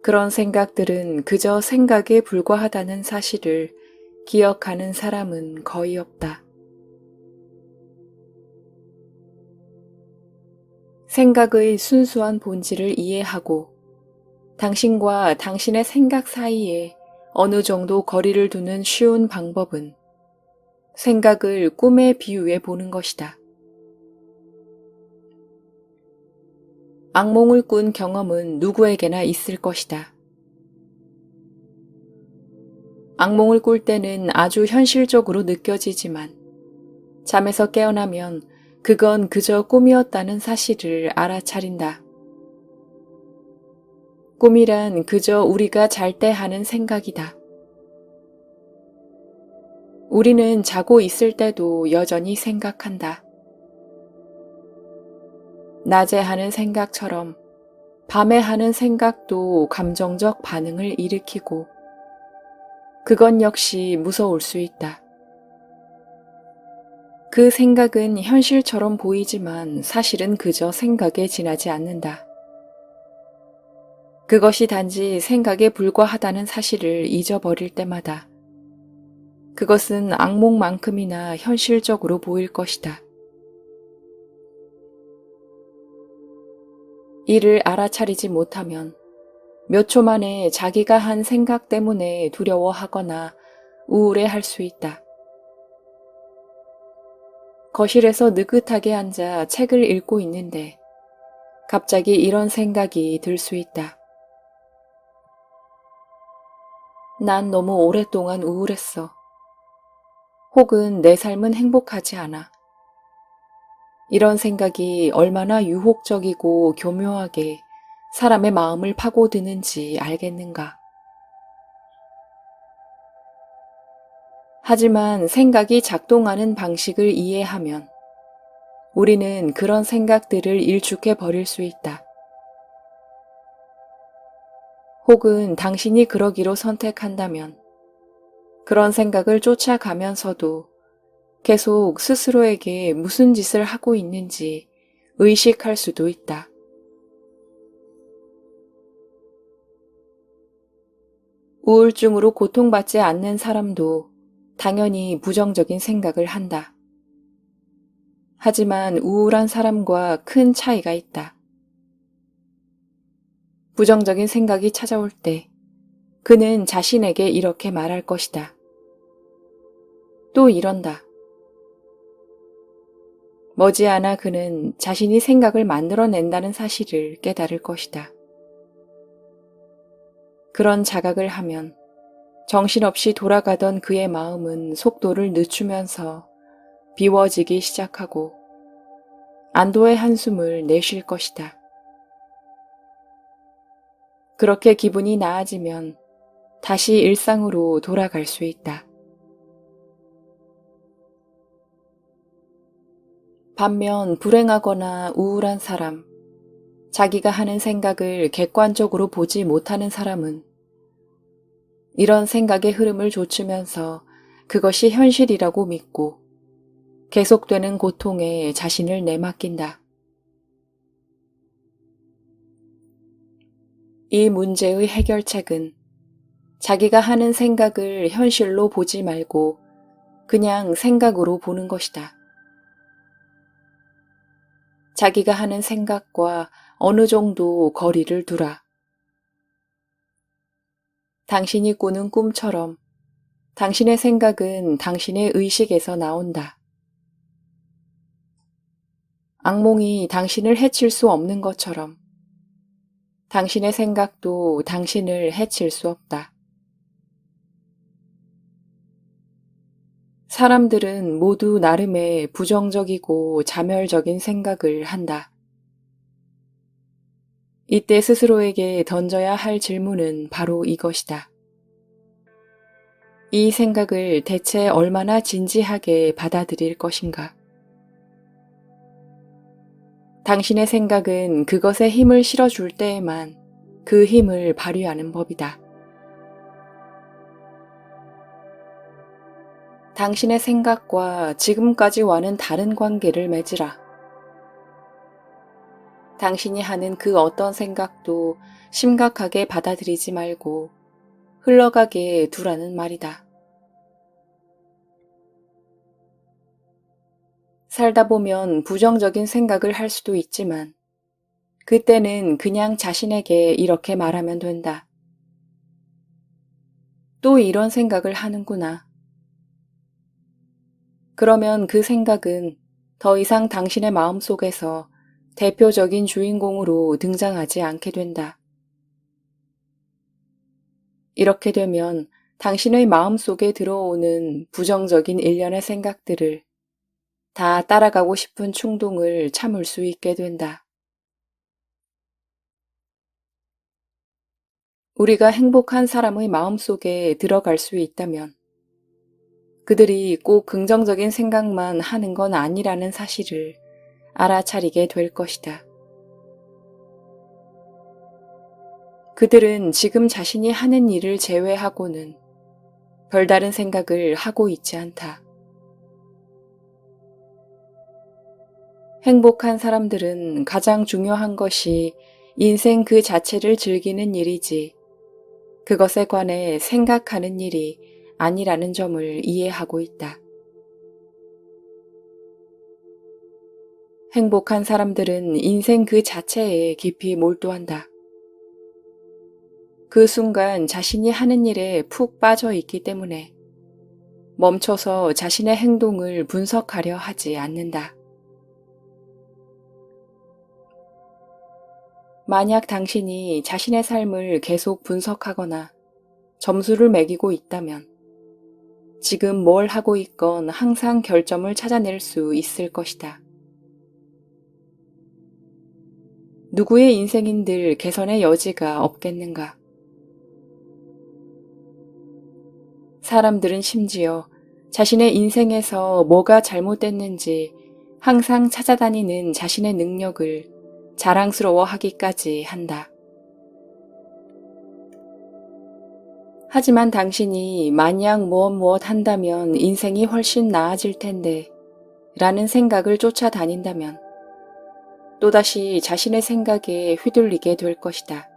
그런 생각들은 그저 생각에 불과하다는 사실을 기억하는 사람은 거의 없다. 생각의 순수한 본질을 이해하고 당신과 당신의 생각 사이에 어느 정도 거리를 두는 쉬운 방법은 생각을 꿈에 비유해 보는 것이다. 악몽을 꾼 경험은 누구에게나 있을 것이다. 악몽을 꿀 때는 아주 현실적으로 느껴지지만 잠에서 깨어나면 그건 그저 꿈이었다는 사실을 알아차린다. 꿈이란 그저 우리가 잘 때 하는 생각이다. 우리는 자고 있을 때도 여전히 생각한다. 낮에 하는 생각처럼 밤에 하는 생각도 감정적 반응을 일으키고 그건 역시 무서울 수 있다. 그 생각은 현실처럼 보이지만 사실은 그저 생각에 지나지 않는다. 그것이 단지 생각에 불과하다는 사실을 잊어버릴 때마다 그것은 악몽만큼이나 현실적으로 보일 것이다. 이를 알아차리지 못하면 몇 초 만에 자기가 한 생각 때문에 두려워하거나 우울해할 수 있다. 거실에서 느긋하게 앉아 책을 읽고 있는데 갑자기 이런 생각이 들 수 있다. 난 너무 오랫동안 우울했어. 혹은 내 삶은 행복하지 않아. 이런 생각이 얼마나 유혹적이고 교묘하게 사람의 마음을 파고드는지 알겠는가. 하지만 생각이 작동하는 방식을 이해하면 우리는 그런 생각들을 일축해 버릴 수 있다. 혹은 당신이 그러기로 선택한다면 그런 생각을 쫓아가면서도 계속 스스로에게 무슨 짓을 하고 있는지 의식할 수도 있다. 우울증으로 고통받지 않는 사람도 당연히 부정적인 생각을 한다. 하지만 우울한 사람과 큰 차이가 있다. 부정적인 생각이 찾아올 때 그는 자신에게 이렇게 말할 것이다. 또 이런다. 머지않아 그는 자신이 생각을 만들어낸다는 사실을 깨달을 것이다. 그런 자각을 하면 정신없이 돌아가던 그의 마음은 속도를 늦추면서 비워지기 시작하고 안도의 한숨을 내쉴 것이다. 그렇게 기분이 나아지면 다시 일상으로 돌아갈 수 있다. 반면 불행하거나 우울한 사람, 자기가 하는 생각을 객관적으로 보지 못하는 사람은 이런 생각의 흐름을 좇으면서 그것이 현실이라고 믿고 계속되는 고통에 자신을 내맡긴다. 이 문제의 해결책은 자기가 하는 생각을 현실로 보지 말고 그냥 생각으로 보는 것이다. 자기가 하는 생각과 어느 정도 거리를 두라. 당신이 꾸는 꿈처럼 당신의 생각은 당신의 의식에서 나온다. 악몽이 당신을 해칠 수 없는 것처럼 당신의 생각도 당신을 해칠 수 없다. 사람들은 모두 나름의 부정적이고 자멸적인 생각을 한다. 이때 스스로에게 던져야 할 질문은 바로 이것이다. 이 생각을 대체 얼마나 진지하게 받아들일 것인가? 당신의 생각은 그것에 힘을 실어줄 때에만 그 힘을 발휘하는 법이다. 당신의 생각과 지금까지와는 다른 관계를 맺으라. 당신이 하는 그 어떤 생각도 심각하게 받아들이지 말고 흘러가게 두라는 말이다. 살다 보면 부정적인 생각을 할 수도 있지만 그때는 그냥 자신에게 이렇게 말하면 된다. 또 이런 생각을 하는구나. 그러면 그 생각은 더 이상 당신의 마음속에서 대표적인 주인공으로 등장하지 않게 된다. 이렇게 되면 당신의 마음속에 들어오는 부정적인 일련의 생각들을 다 따라가고 싶은 충동을 참을 수 있게 된다. 우리가 행복한 사람의 마음속에 들어갈 수 있다면 그들이 꼭 긍정적인 생각만 하는 건 아니라는 사실을 알아차리게 될 것이다. 그들은 지금 자신이 하는 일을 제외하고는 별다른 생각을 하고 있지 않다. 행복한 사람들은 가장 중요한 것이 인생 그 자체를 즐기는 일이지 그것에 관해 생각하는 일이 아니라는 점을 이해하고 있다. 행복한 사람들은 인생 그 자체에 깊이 몰두한다. 그 순간 자신이 하는 일에 푹 빠져 있기 때문에 멈춰서 자신의 행동을 분석하려 하지 않는다. 만약 당신이 자신의 삶을 계속 분석하거나 점수를 매기고 있다면 지금 뭘 하고 있건 항상 결점을 찾아낼 수 있을 것이다. 누구의 인생인들 개선의 여지가 없겠는가? 사람들은 심지어 자신의 인생에서 뭐가 잘못됐는지 항상 찾아다니는 자신의 능력을 자랑스러워하기까지 한다. 하지만 당신이 만약 무엇 한다면 인생이 훨씬 나아질 텐데 라는 생각을 쫓아다닌다면 또다시 자신의 생각에 휘둘리게 될 것이다.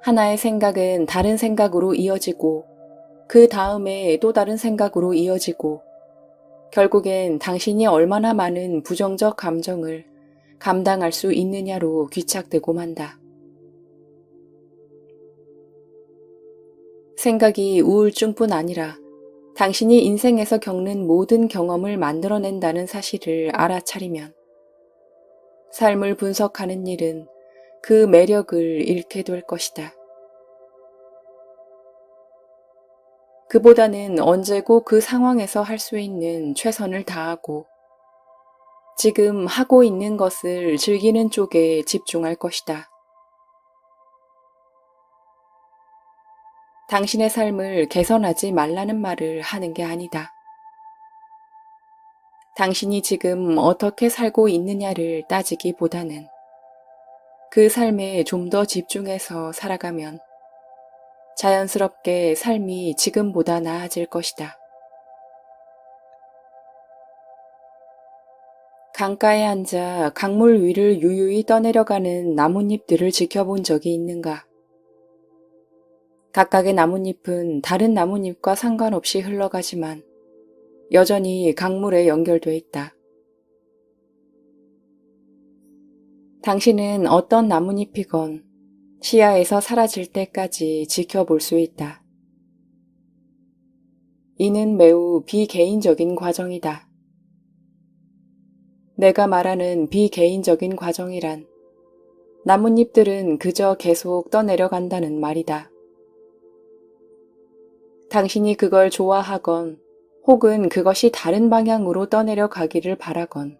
하나의 생각은 다른 생각으로 이어지고 그 다음에 또 다른 생각으로 이어지고 결국엔 당신이 얼마나 많은 부정적 감정을 감당할 수 있느냐로 귀착되고 만다. 생각이 우울증뿐 아니라 당신이 인생에서 겪는 모든 경험을 만들어낸다는 사실을 알아차리면 삶을 분석하는 일은 그 매력을 잃게 될 것이다. 그보다는 언제고 그 상황에서 할 수 있는 최선을 다하고 지금 하고 있는 것을 즐기는 쪽에 집중할 것이다. 당신의 삶을 개선하지 말라는 말을 하는 게 아니다. 당신이 지금 어떻게 살고 있느냐를 따지기보다는 그 삶에 좀 더 집중해서 살아가면 자연스럽게 삶이 지금보다 나아질 것이다. 강가에 앉아 강물 위를 유유히 떠내려가는 나뭇잎들을 지켜본 적이 있는가? 각각의 나뭇잎은 다른 나뭇잎과 상관없이 흘러가지만 여전히 강물에 연결돼 있다. 당신은 어떤 나뭇잎이건 시야에서 사라질 때까지 지켜볼 수 있다. 이는 매우 비개인적인 과정이다. 내가 말하는 비개인적인 과정이란 나뭇잎들은 그저 계속 떠내려간다는 말이다. 당신이 그걸 좋아하건 혹은 그것이 다른 방향으로 떠내려가기를 바라건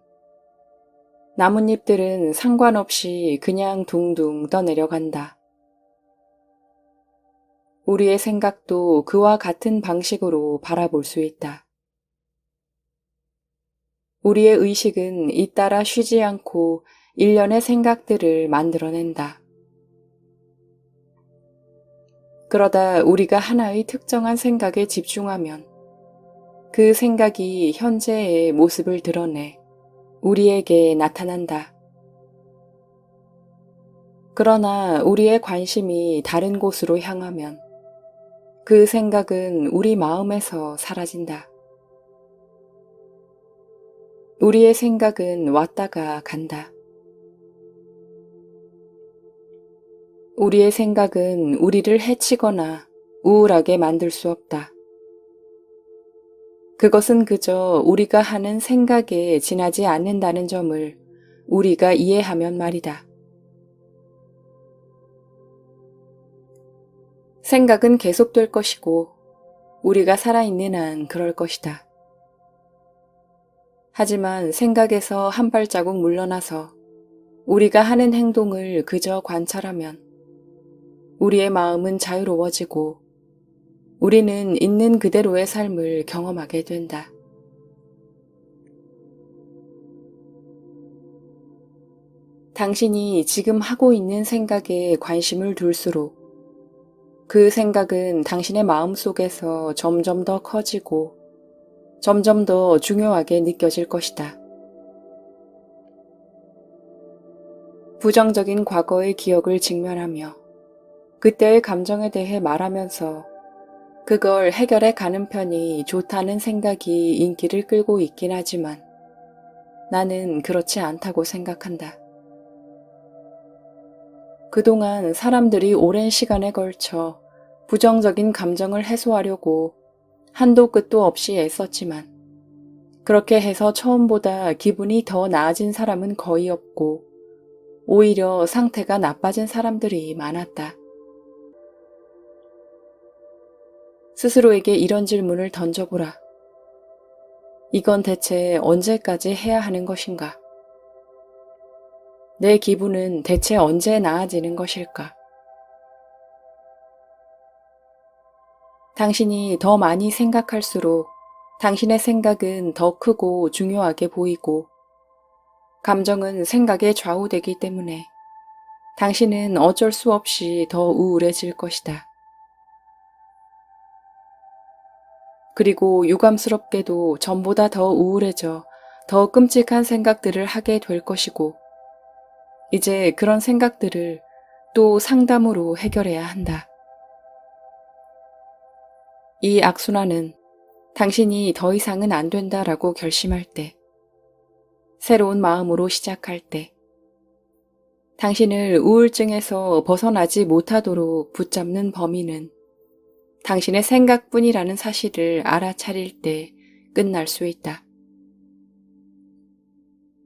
나뭇잎들은 상관없이 그냥 둥둥 떠내려간다. 우리의 생각도 그와 같은 방식으로 바라볼 수 있다. 우리의 의식은 잇따라 쉬지 않고 일련의 생각들을 만들어낸다. 그러다 우리가 하나의 특정한 생각에 집중하면 그 생각이 현재의 모습을 드러내 우리에게 나타난다. 그러나 우리의 관심이 다른 곳으로 향하면 그 생각은 우리 마음에서 사라진다. 우리의 생각은 왔다가 간다. 우리의 생각은 우리를 해치거나 우울하게 만들 수 없다. 그것은 그저 우리가 하는 생각에 지나지 않는다는 점을 우리가 이해하면 말이다. 생각은 계속될 것이고 우리가 살아있는 한 그럴 것이다. 하지만 생각에서 한 발자국 물러나서 우리가 하는 행동을 그저 관찰하면 우리의 마음은 자유로워지고 우리는 있는 그대로의 삶을 경험하게 된다. 당신이 지금 하고 있는 생각에 관심을 둘수록 그 생각은 당신의 마음 속에서 점점 더 커지고 점점 더 중요하게 느껴질 것이다. 부정적인 과거의 기억을 직면하며 그때의 감정에 대해 말하면서 그걸 해결해 가는 편이 좋다는 생각이 인기를 끌고 있긴 하지만 나는 그렇지 않다고 생각한다. 그동안 사람들이 오랜 시간에 걸쳐 부정적인 감정을 해소하려고 한도 끝도 없이 애썼지만 그렇게 해서 처음보다 기분이 더 나아진 사람은 거의 없고 오히려 상태가 나빠진 사람들이 많았다. 스스로에게 이런 질문을 던져보라. 이건 대체 언제까지 해야 하는 것인가? 내 기분은 대체 언제 나아지는 것일까? 당신이 더 많이 생각할수록 당신의 생각은 더 크고 중요하게 보이고 감정은 생각에 좌우되기 때문에 당신은 어쩔 수 없이 더 우울해질 것이다. 그리고 유감스럽게도 전보다 더 우울해져 더 끔찍한 생각들을 하게 될 것이고 이제 그런 생각들을 또 상담으로 해결해야 한다. 이 악순환은 당신이 더 이상은 안 된다라고 결심할 때, 새로운 마음으로 시작할 때, 당신을 우울증에서 벗어나지 못하도록 붙잡는 범인은 당신의 생각뿐이라는 사실을 알아차릴 때 끝날 수 있다.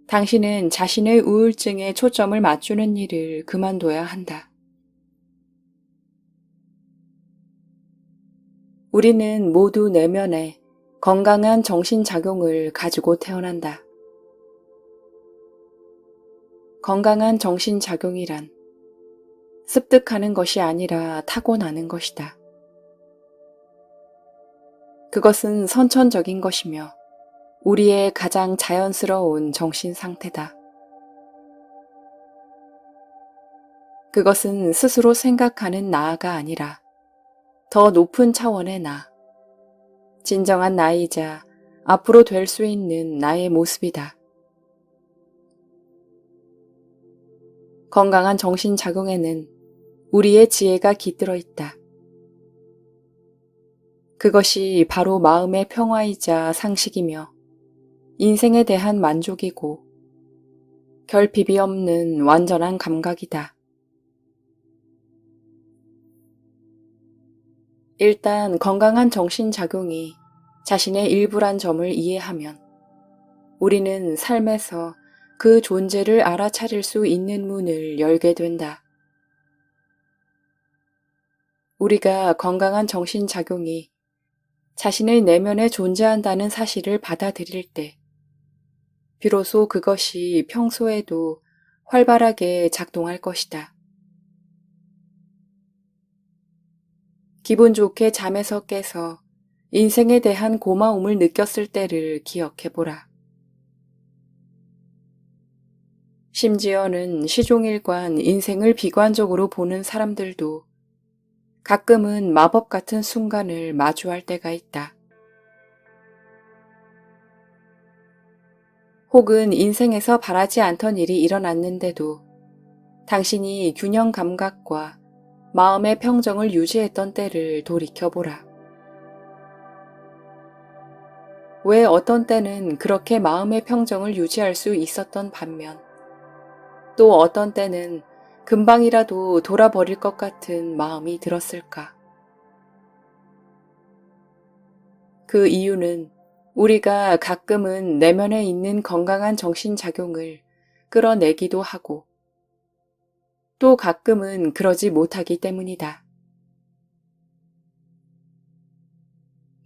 당신은 자신의 우울증에 초점을 맞추는 일을 그만둬야 한다. 우리는 모두 내면에 건강한 정신작용을 가지고 태어난다. 건강한 정신작용이란 습득하는 것이 아니라 타고나는 것이다. 그것은 선천적인 것이며 우리의 가장 자연스러운 정신 상태다. 그것은 스스로 생각하는 나가 아니라 더 높은 차원의 나, 진정한 나이자 앞으로 될 수 있는 나의 모습이다. 건강한 정신작용에는 우리의 지혜가 깃들어 있다. 그것이 바로 마음의 평화이자 상식이며 인생에 대한 만족이고 결핍이 없는 완전한 감각이다. 일단 건강한 정신작용이 자신의 일부란 점을 이해하면 우리는 삶에서 그 존재를 알아차릴 수 있는 문을 열게 된다. 우리가 건강한 정신작용이 자신의 내면에 존재한다는 사실을 받아들일 때 비로소 그것이 평소에도 활발하게 작동할 것이다. 기분 좋게 잠에서 깨서 인생에 대한 고마움을 느꼈을 때를 기억해보라. 심지어는 시종일관 인생을 비관적으로 보는 사람들도 가끔은 마법 같은 순간을 마주할 때가 있다. 혹은 인생에서 바라지 않던 일이 일어났는데도 당신이 균형 감각과 마음의 평정을 유지했던 때를 돌이켜보라. 왜 어떤 때는 그렇게 마음의 평정을 유지할 수 있었던 반면 또 어떤 때는 금방이라도 돌아버릴 것 같은 마음이 들었을까? 그 이유는 우리가 가끔은 내면에 있는 건강한 정신작용을 끌어내기도 하고 또 가끔은 그러지 못하기 때문이다.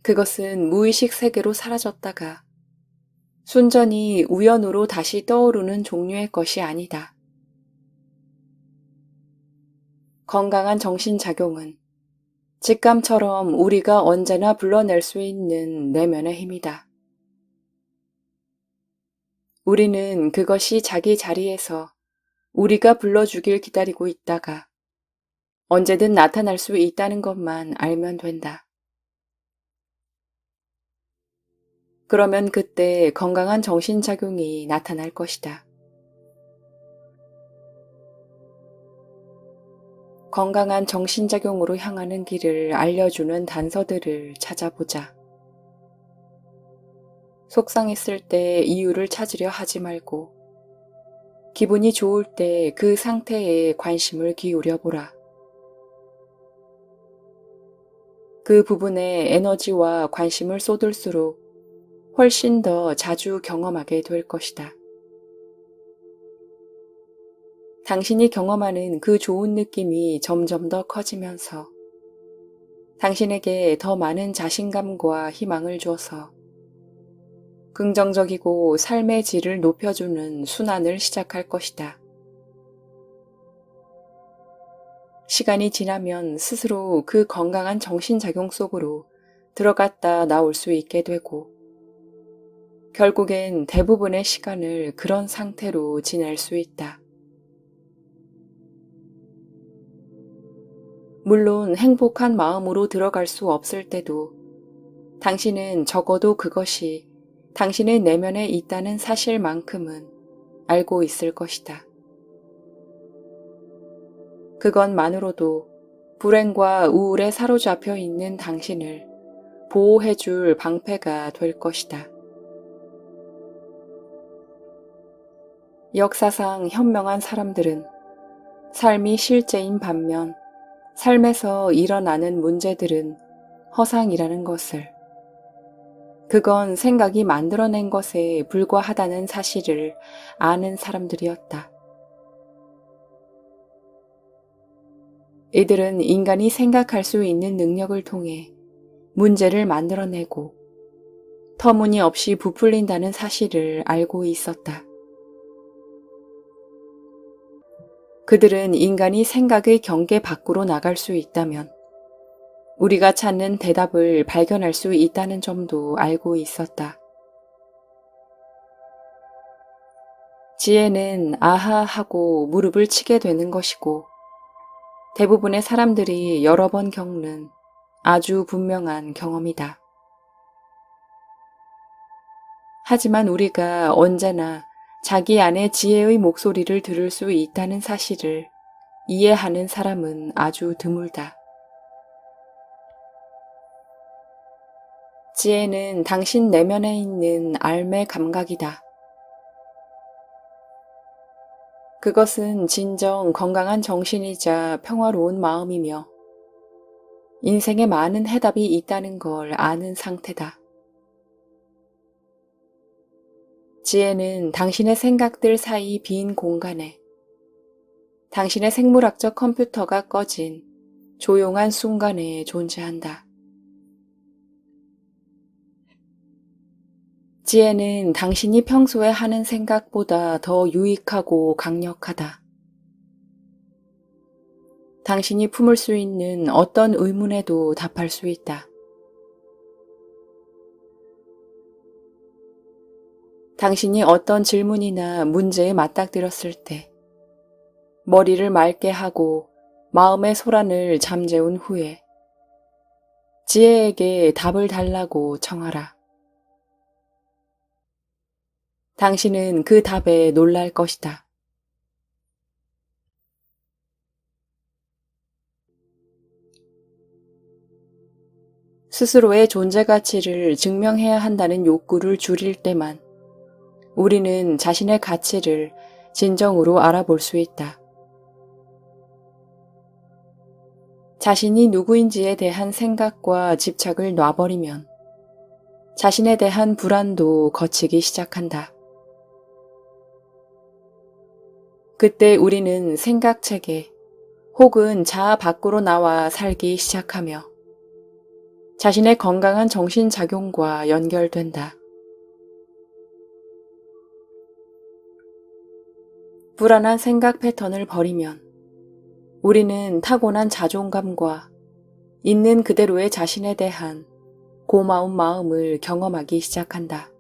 그것은 무의식 세계로 사라졌다가 순전히 우연으로 다시 떠오르는 종류의 것이 아니다. 건강한 정신작용은 직감처럼 우리가 언제나 불러낼 수 있는 내면의 힘이다. 우리는 그것이 자기 자리에서 우리가 불러주길 기다리고 있다가 언제든 나타날 수 있다는 것만 알면 된다. 그러면 그때 건강한 정신작용이 나타날 것이다. 건강한 정신작용으로 향하는 길을 알려주는 단서들을 찾아보자. 속상했을 때 이유를 찾으려 하지 말고 기분이 좋을 때 그 상태에 관심을 기울여 보라. 그 부분에 에너지와 관심을 쏟을수록 훨씬 더 자주 경험하게 될 것이다. 당신이 경험하는 그 좋은 느낌이 점점 더 커지면서 당신에게 더 많은 자신감과 희망을 주어서 긍정적이고 삶의 질을 높여주는 순환을 시작할 것이다. 시간이 지나면 스스로 그 건강한 정신작용 속으로 들어갔다 나올 수 있게 되고 결국엔 대부분의 시간을 그런 상태로 지낼 수 있다. 물론 행복한 마음으로 들어갈 수 없을 때도 당신은 적어도 그것이 당신의 내면에 있다는 사실만큼은 알고 있을 것이다. 그것만으로도 불행과 우울에 사로잡혀 있는 당신을 보호해줄 방패가 될 것이다. 역사상 현명한 사람들은 삶이 실제인 반면 삶에서 일어나는 문제들은 허상이라는 것을, 그건 생각이 만들어낸 것에 불과하다는 사실을 아는 사람들이었다. 이들은 인간이 생각할 수 있는 능력을 통해 문제를 만들어내고 터무니없이 부풀린다는 사실을 알고 있었다. 그들은 인간이 생각의 경계 밖으로 나갈 수 있다면 우리가 찾는 대답을 발견할 수 있다는 점도 알고 있었다. 지혜는 아하 하고 무릎을 치게 되는 것이고 대부분의 사람들이 여러 번 겪는 아주 분명한 경험이다. 하지만 우리가 언제나 자기 안의 지혜의 목소리를 들을 수 있다는 사실을 이해하는 사람은 아주 드물다. 지혜는 당신 내면에 있는 삶의 감각이다. 그것은 진정 건강한 정신이자 평화로운 마음이며 인생에 많은 해답이 있다는 걸 아는 상태다. 지혜는 당신의 생각들 사이 빈 공간에 당신의 생물학적 컴퓨터가 꺼진 조용한 순간에 존재한다. 지혜는 당신이 평소에 하는 생각보다 더 유익하고 강력하다. 당신이 품을 수 있는 어떤 의문에도 답할 수 있다. 당신이 어떤 질문이나 문제에 맞닥뜨렸을 때 머리를 맑게 하고 마음의 소란을 잠재운 후에 지혜에게 답을 달라고 청하라. 당신은 그 답에 놀랄 것이다. 스스로의 존재 가치를 증명해야 한다는 욕구를 줄일 때만 우리는 자신의 가치를 진정으로 알아볼 수 있다. 자신이 누구인지에 대한 생각과 집착을 놔버리면 자신에 대한 불안도 거치기 시작한다. 그때 우리는 생각체계 혹은 자아 밖으로 나와 살기 시작하며 자신의 건강한 정신작용과 연결된다. 불안한 생각 패턴을 버리면 우리는 타고난 자존감과 있는 그대로의 자신에 대한 고마운 마음을 경험하기 시작한다.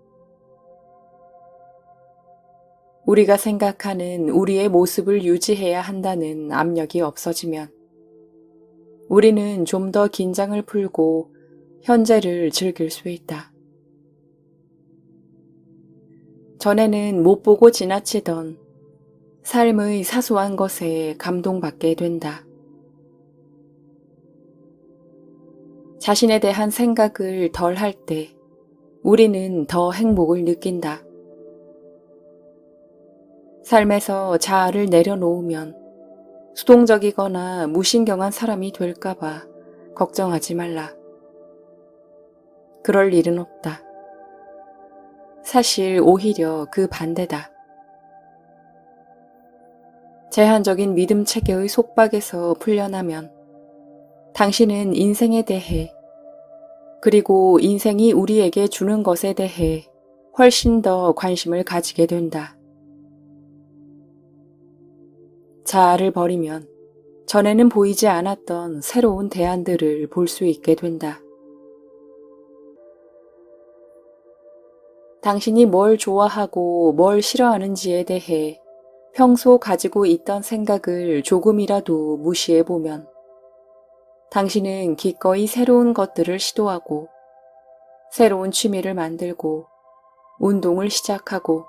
우리가 생각하는 우리의 모습을 유지해야 한다는 압력이 없어지면 우리는 좀 더 긴장을 풀고 현재를 즐길 수 있다. 전에는 못 보고 지나치던 삶의 사소한 것에 감동받게 된다. 자신에 대한 생각을 덜 할 때 우리는 더 행복을 느낀다. 삶에서 자아를 내려놓으면 수동적이거나 무신경한 사람이 될까봐 걱정하지 말라. 그럴 일은 없다. 사실 오히려 그 반대다. 제한적인 믿음 체계의 속박에서 풀려나면 당신은 인생에 대해 그리고 인생이 우리에게 주는 것에 대해 훨씬 더 관심을 가지게 된다. 자아를 버리면 전에는 보이지 않았던 새로운 대안들을 볼 수 있게 된다. 당신이 뭘 좋아하고 뭘 싫어하는지에 대해 평소 가지고 있던 생각을 조금이라도 무시해보면 당신은 기꺼이 새로운 것들을 시도하고 새로운 취미를 만들고 운동을 시작하고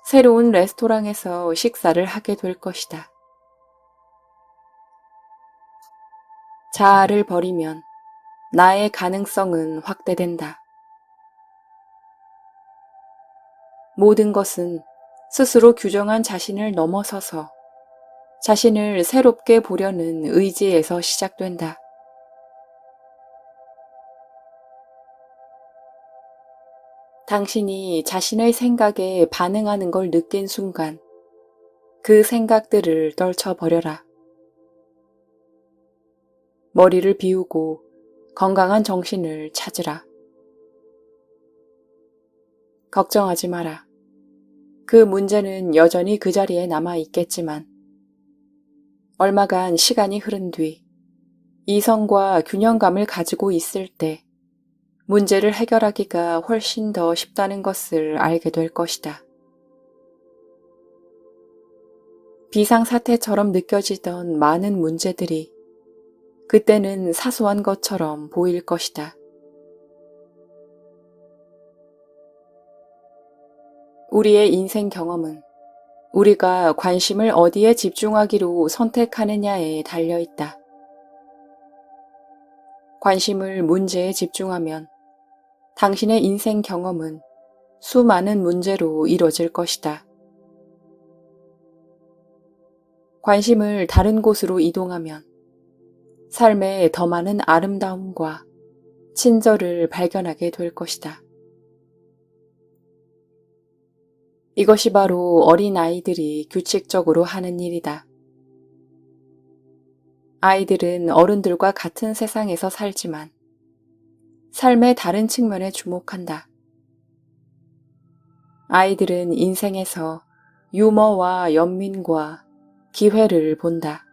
새로운 레스토랑에서 식사를 하게 될 것이다. 자아를 버리면 나의 가능성은 확대된다. 모든 것은 스스로 규정한 자신을 넘어서서 자신을 새롭게 보려는 의지에서 시작된다. 당신이 자신의 생각에 반응하는 걸 느낀 순간 그 생각들을 떨쳐버려라. 머리를 비우고 건강한 정신을 찾으라. 걱정하지 마라. 그 문제는 여전히 그 자리에 남아 있겠지만 얼마간 시간이 흐른 뒤 이성과 균형감을 가지고 있을 때 문제를 해결하기가 훨씬 더 쉽다는 것을 알게 될 것이다. 비상사태처럼 느껴지던 많은 문제들이 그때는 사소한 것처럼 보일 것이다. 우리의 인생 경험은 우리가 관심을 어디에 집중하기로 선택하느냐에 달려 있다. 관심을 문제에 집중하면 당신의 인생 경험은 수많은 문제로 이뤄질 것이다. 관심을 다른 곳으로 이동하면 삶에 더 많은 아름다움과 친절을 발견하게 될 것이다. 이것이 바로 어린아이들이 규칙적으로 하는 일이다. 아이들은 어른들과 같은 세상에서 살지만 삶의 다른 측면에 주목한다. 아이들은 인생에서 유머와 연민과 기회를 본다.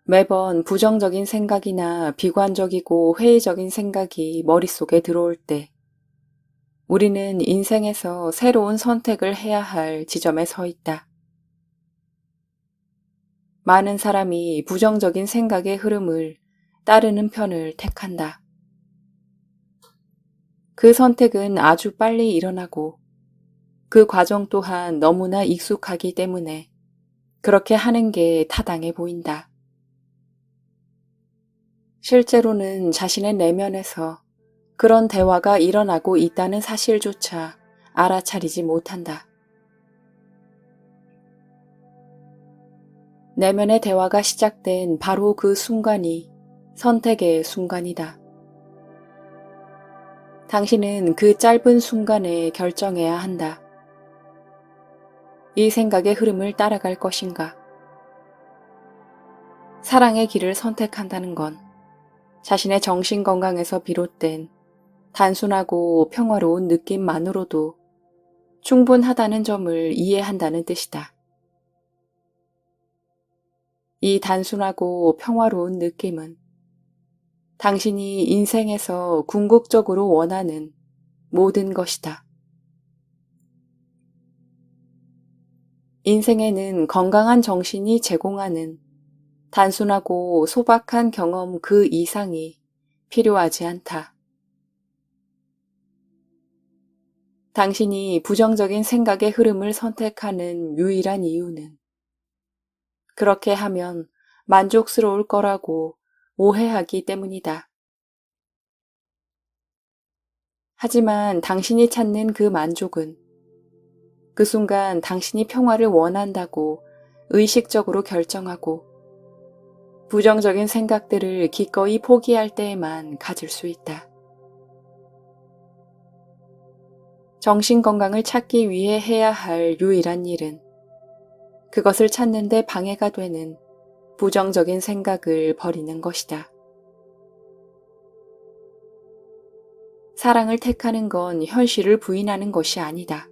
매번 부정적인 생각이나 비관적이고 회의적인 생각이 머릿속에 들어올 때 우리는 인생에서 새로운 선택을 해야 할 지점에 서 있다. 많은 사람이 부정적인 생각의 흐름을 따르는 편을 택한다. 그 선택은 아주 빨리 일어나고 그 과정 또한 너무나 익숙하기 때문에 그렇게 하는 게 타당해 보인다. 실제로는 자신의 내면에서 그런 대화가 일어나고 있다는 사실조차 알아차리지 못한다. 내면의 대화가 시작된 바로 그 순간이 선택의 순간이다. 당신은 그 짧은 순간에 결정해야 한다. 이 생각의 흐름을 따라갈 것인가? 사랑의 길을 선택한다는 건 자신의 정신 건강에서 비롯된 단순하고 평화로운 느낌만으로도 충분하다는 점을 이해한다는 뜻이다. 이 단순하고 평화로운 느낌은 당신이 인생에서 궁극적으로 원하는 모든 것이다. 인생에는 건강한 정신이 제공하는 단순하고 소박한 경험 그 이상이 필요하지 않다. 당신이 부정적인 생각의 흐름을 선택하는 유일한 이유는 그렇게 하면 만족스러울 거라고 오해하기 때문이다. 하지만 당신이 찾는 그 만족은 그 순간 당신이 평화를 원한다고 의식적으로 결정하고 부정적인 생각들을 기꺼이 포기할 때에만 가질 수 있다. 정신 건강을 찾기 위해 해야 할 유일한 일은 그것을 찾는 데 방해가 되는 부정적인 생각을 버리는 것이다. 사랑을 택하는 건 현실을 부인하는 것이 아니다.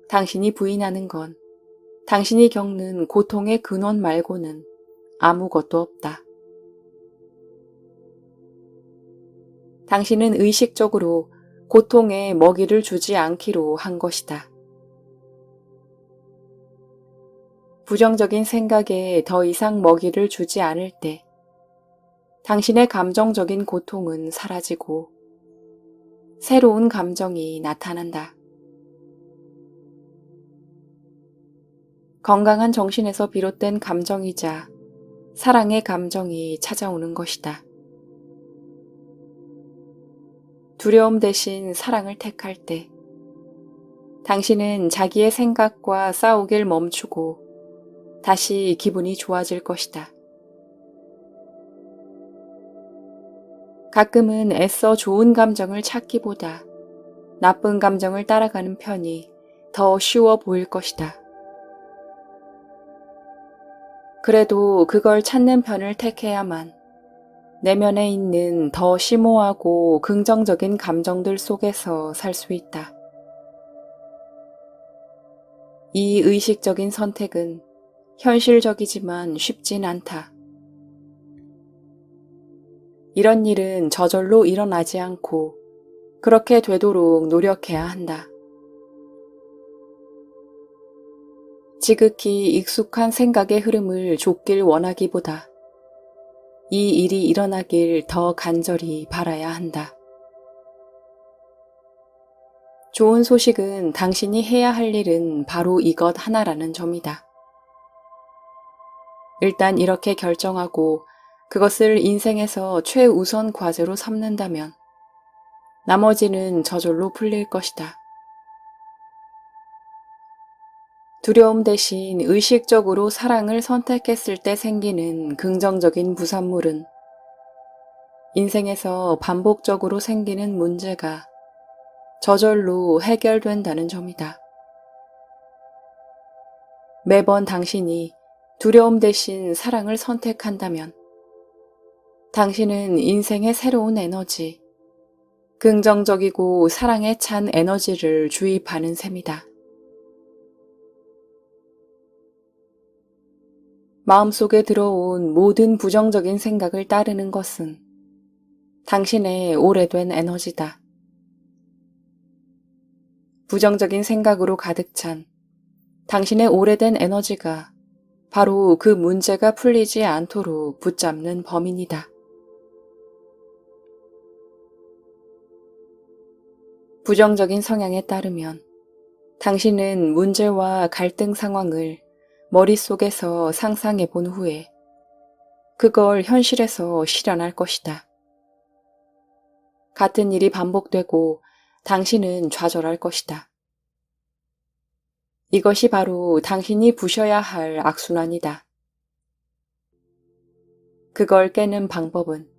당신이 부인하는 건 당신이 겪는 고통의 근원 말고는 아무것도 없다. 당신은 의식적으로 고통에 먹이를 주지 않기로 한 것이다. 부정적인 생각에 더 이상 먹이를 주지 않을 때 당신의 감정적인 고통은 사라지고 새로운 감정이 나타난다. 건강한 정신에서 비롯된 감정이자 사랑의 감정이 찾아오는 것이다. 두려움 대신 사랑을 택할 때 당신은 자기의 생각과 싸우길 멈추고 다시 기분이 좋아질 것이다. 가끔은 애써 좋은 감정을 찾기보다 나쁜 감정을 따라가는 편이 더 쉬워 보일 것이다. 그래도 그걸 찾는 편을 택해야만 내면에 있는 더 심오하고 긍정적인 감정들 속에서 살 수 있다. 이 의식적인 선택은 현실적이지만 쉽진 않다. 이런 일은 저절로 일어나지 않고 그렇게 되도록 노력해야 한다. 지극히 익숙한 생각의 흐름을 좁길 원하기보다 이 일이 일어나길 더 간절히 바라야 한다. 좋은 소식은 당신이 해야 할 일은 바로 이것 하나라는 점이다. 일단 이렇게 결정하고 그것을 인생에서 최우선 과제로 삼는다면 나머지는 저절로 풀릴 것이다. 두려움 대신 의식적으로 사랑을 선택했을 때 생기는 긍정적인 부산물은 인생에서 반복적으로 생기는 문제가 저절로 해결된다는 점이다. 매번 당신이 두려움 대신 사랑을 선택한다면 당신은 인생의 새로운 에너지, 긍정적이고 사랑에 찬 에너지를 주입하는 셈이다. 마음속에 들어온 모든 부정적인 생각을 따르는 것은 당신의 오래된 에너지다. 부정적인 생각으로 가득 찬 당신의 오래된 에너지가 바로 그 문제가 풀리지 않도록 붙잡는 범인이다. 부정적인 성향에 따르면 당신은 문제와 갈등 상황을 머릿속에서 상상해 본 후에 그걸 현실에서 실현할 것이다. 같은 일이 반복되고 당신은 좌절할 것이다. 이것이 바로 당신이 부셔야 할 악순환이다. 그걸 깨는 방법은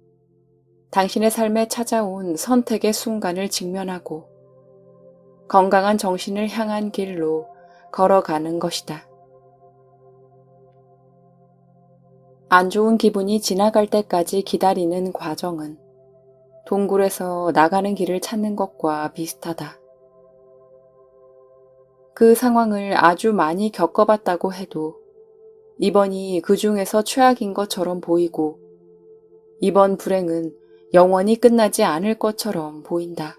당신의 삶에 찾아온 선택의 순간을 직면하고 건강한 정신을 향한 길로 걸어가는 것이다. 안 좋은 기분이 지나갈 때까지 기다리는 과정은 동굴에서 나가는 길을 찾는 것과 비슷하다. 그 상황을 아주 많이 겪어봤다고 해도 이번이 그 중에서 최악인 것처럼 보이고 이번 불행은 영원히 끝나지 않을 것처럼 보인다.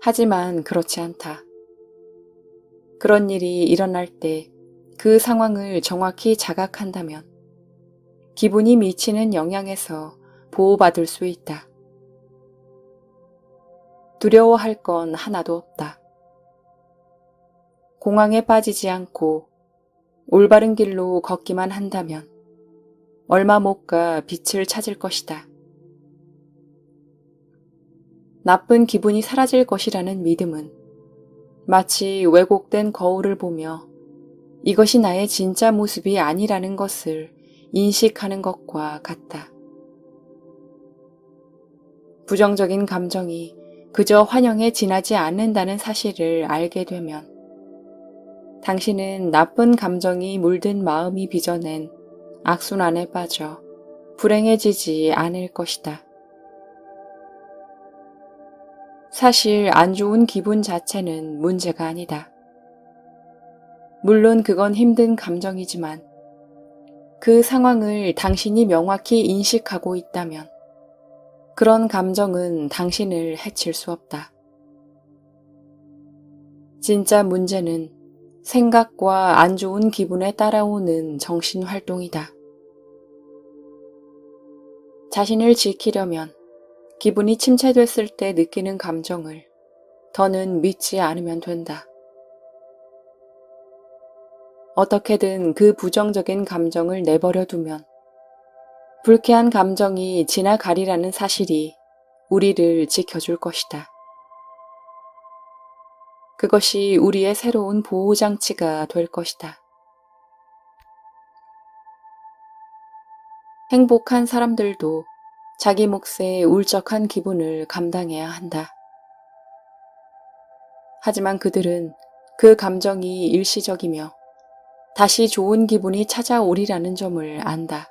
하지만 그렇지 않다. 그런 일이 일어날 때 그 상황을 정확히 자각한다면 기분이 미치는 영향에서 보호받을 수 있다. 두려워할 건 하나도 없다. 공황에 빠지지 않고 올바른 길로 걷기만 한다면 얼마 못 가 빛을 찾을 것이다. 나쁜 기분이 사라질 것이라는 믿음은 마치 왜곡된 거울을 보며 이것이 나의 진짜 모습이 아니라는 것을 인식하는 것과 같다. 부정적인 감정이 그저 환영에 지나지 않는다는 사실을 알게 되면 당신은 나쁜 감정이 물든 마음이 빚어낸 악순환에 빠져 불행해지지 않을 것이다. 사실 안 좋은 기분 자체는 문제가 아니다. 물론 그건 힘든 감정이지만 그 상황을 당신이 명확히 인식하고 있다면 그런 감정은 당신을 해칠 수 없다. 진짜 문제는 생각과 안 좋은 기분에 따라오는 정신활동이다. 자신을 지키려면 기분이 침체됐을 때 느끼는 감정을 더는 믿지 않으면 된다. 어떻게든 그 부정적인 감정을 내버려 두면 불쾌한 감정이 지나가리라는 사실이 우리를 지켜줄 것이다. 그것이 우리의 새로운 보호장치가 될 것이다. 행복한 사람들도 자기 몫의 울적한 기분을 감당해야 한다. 하지만 그들은 그 감정이 일시적이며 다시 좋은 기분이 찾아오리라는 점을 안다.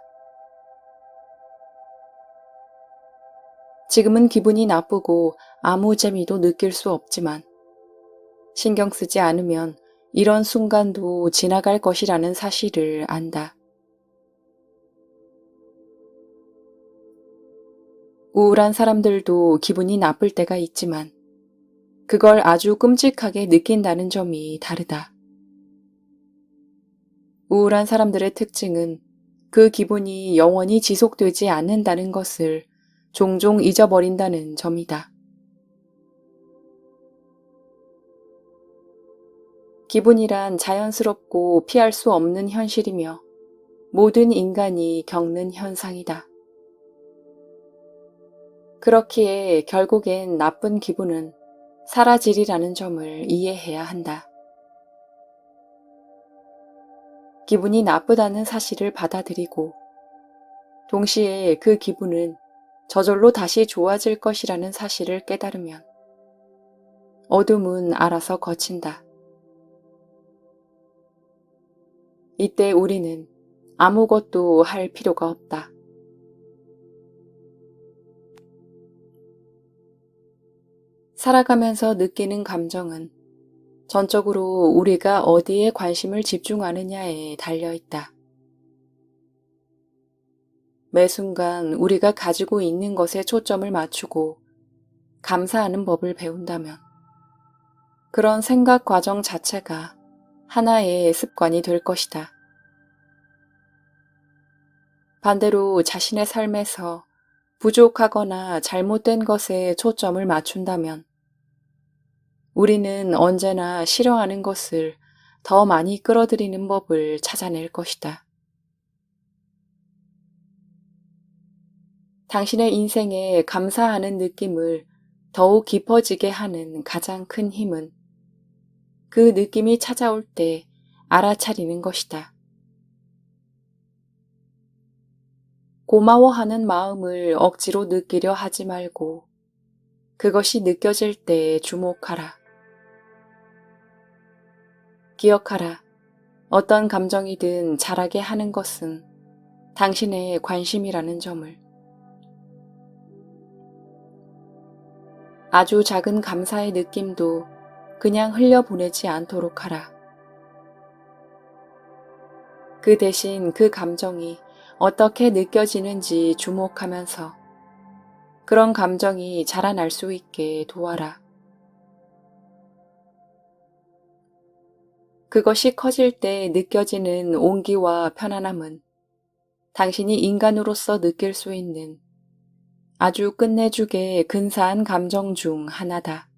지금은 기분이 나쁘고 아무 재미도 느낄 수 없지만 신경 쓰지 않으면 이런 순간도 지나갈 것이라는 사실을 안다. 우울한 사람들도 기분이 나쁠 때가 있지만 그걸 아주 끔찍하게 느낀다는 점이 다르다. 우울한 사람들의 특징은 그 기분이 영원히 지속되지 않는다는 것을 종종 잊어버린다는 점이다. 기분이란 자연스럽고 피할 수 없는 현실이며 모든 인간이 겪는 현상이다. 그렇기에 결국엔 나쁜 기분은 사라지리라는 점을 이해해야 한다. 기분이 나쁘다는 사실을 받아들이고 동시에 그 기분은 저절로 다시 좋아질 것이라는 사실을 깨달으면 어둠은 알아서 걷힌다. 이때 우리는 아무것도 할 필요가 없다. 살아가면서 느끼는 감정은 전적으로 우리가 어디에 관심을 집중하느냐에 달려 있다. 매 순간 우리가 가지고 있는 것에 초점을 맞추고 감사하는 법을 배운다면 그런 생각 과정 자체가 하나의 습관이 될 것이다. 반대로 자신의 삶에서 부족하거나 잘못된 것에 초점을 맞춘다면 우리는 언제나 싫어하는 것을 더 많이 끌어들이는 법을 찾아낼 것이다. 당신의 인생에 감사하는 느낌을 더욱 깊어지게 하는 가장 큰 힘은 그 느낌이 찾아올 때 알아차리는 것이다. 고마워하는 마음을 억지로 느끼려 하지 말고 그것이 느껴질 때 주목하라. 기억하라. 어떤 감정이든 자라게 하는 것은 당신의 관심이라는 점을. 아주 작은 감사의 느낌도 그냥 흘려보내지 않도록 하라. 그 대신 그 감정이 어떻게 느껴지는지 주목하면서 그런 감정이 자라날 수 있게 도와라. 그것이 커질 때 느껴지는 온기와 편안함은 당신이 인간으로서 느낄 수 있는 아주 끝내주게 근사한 감정 중 하나다.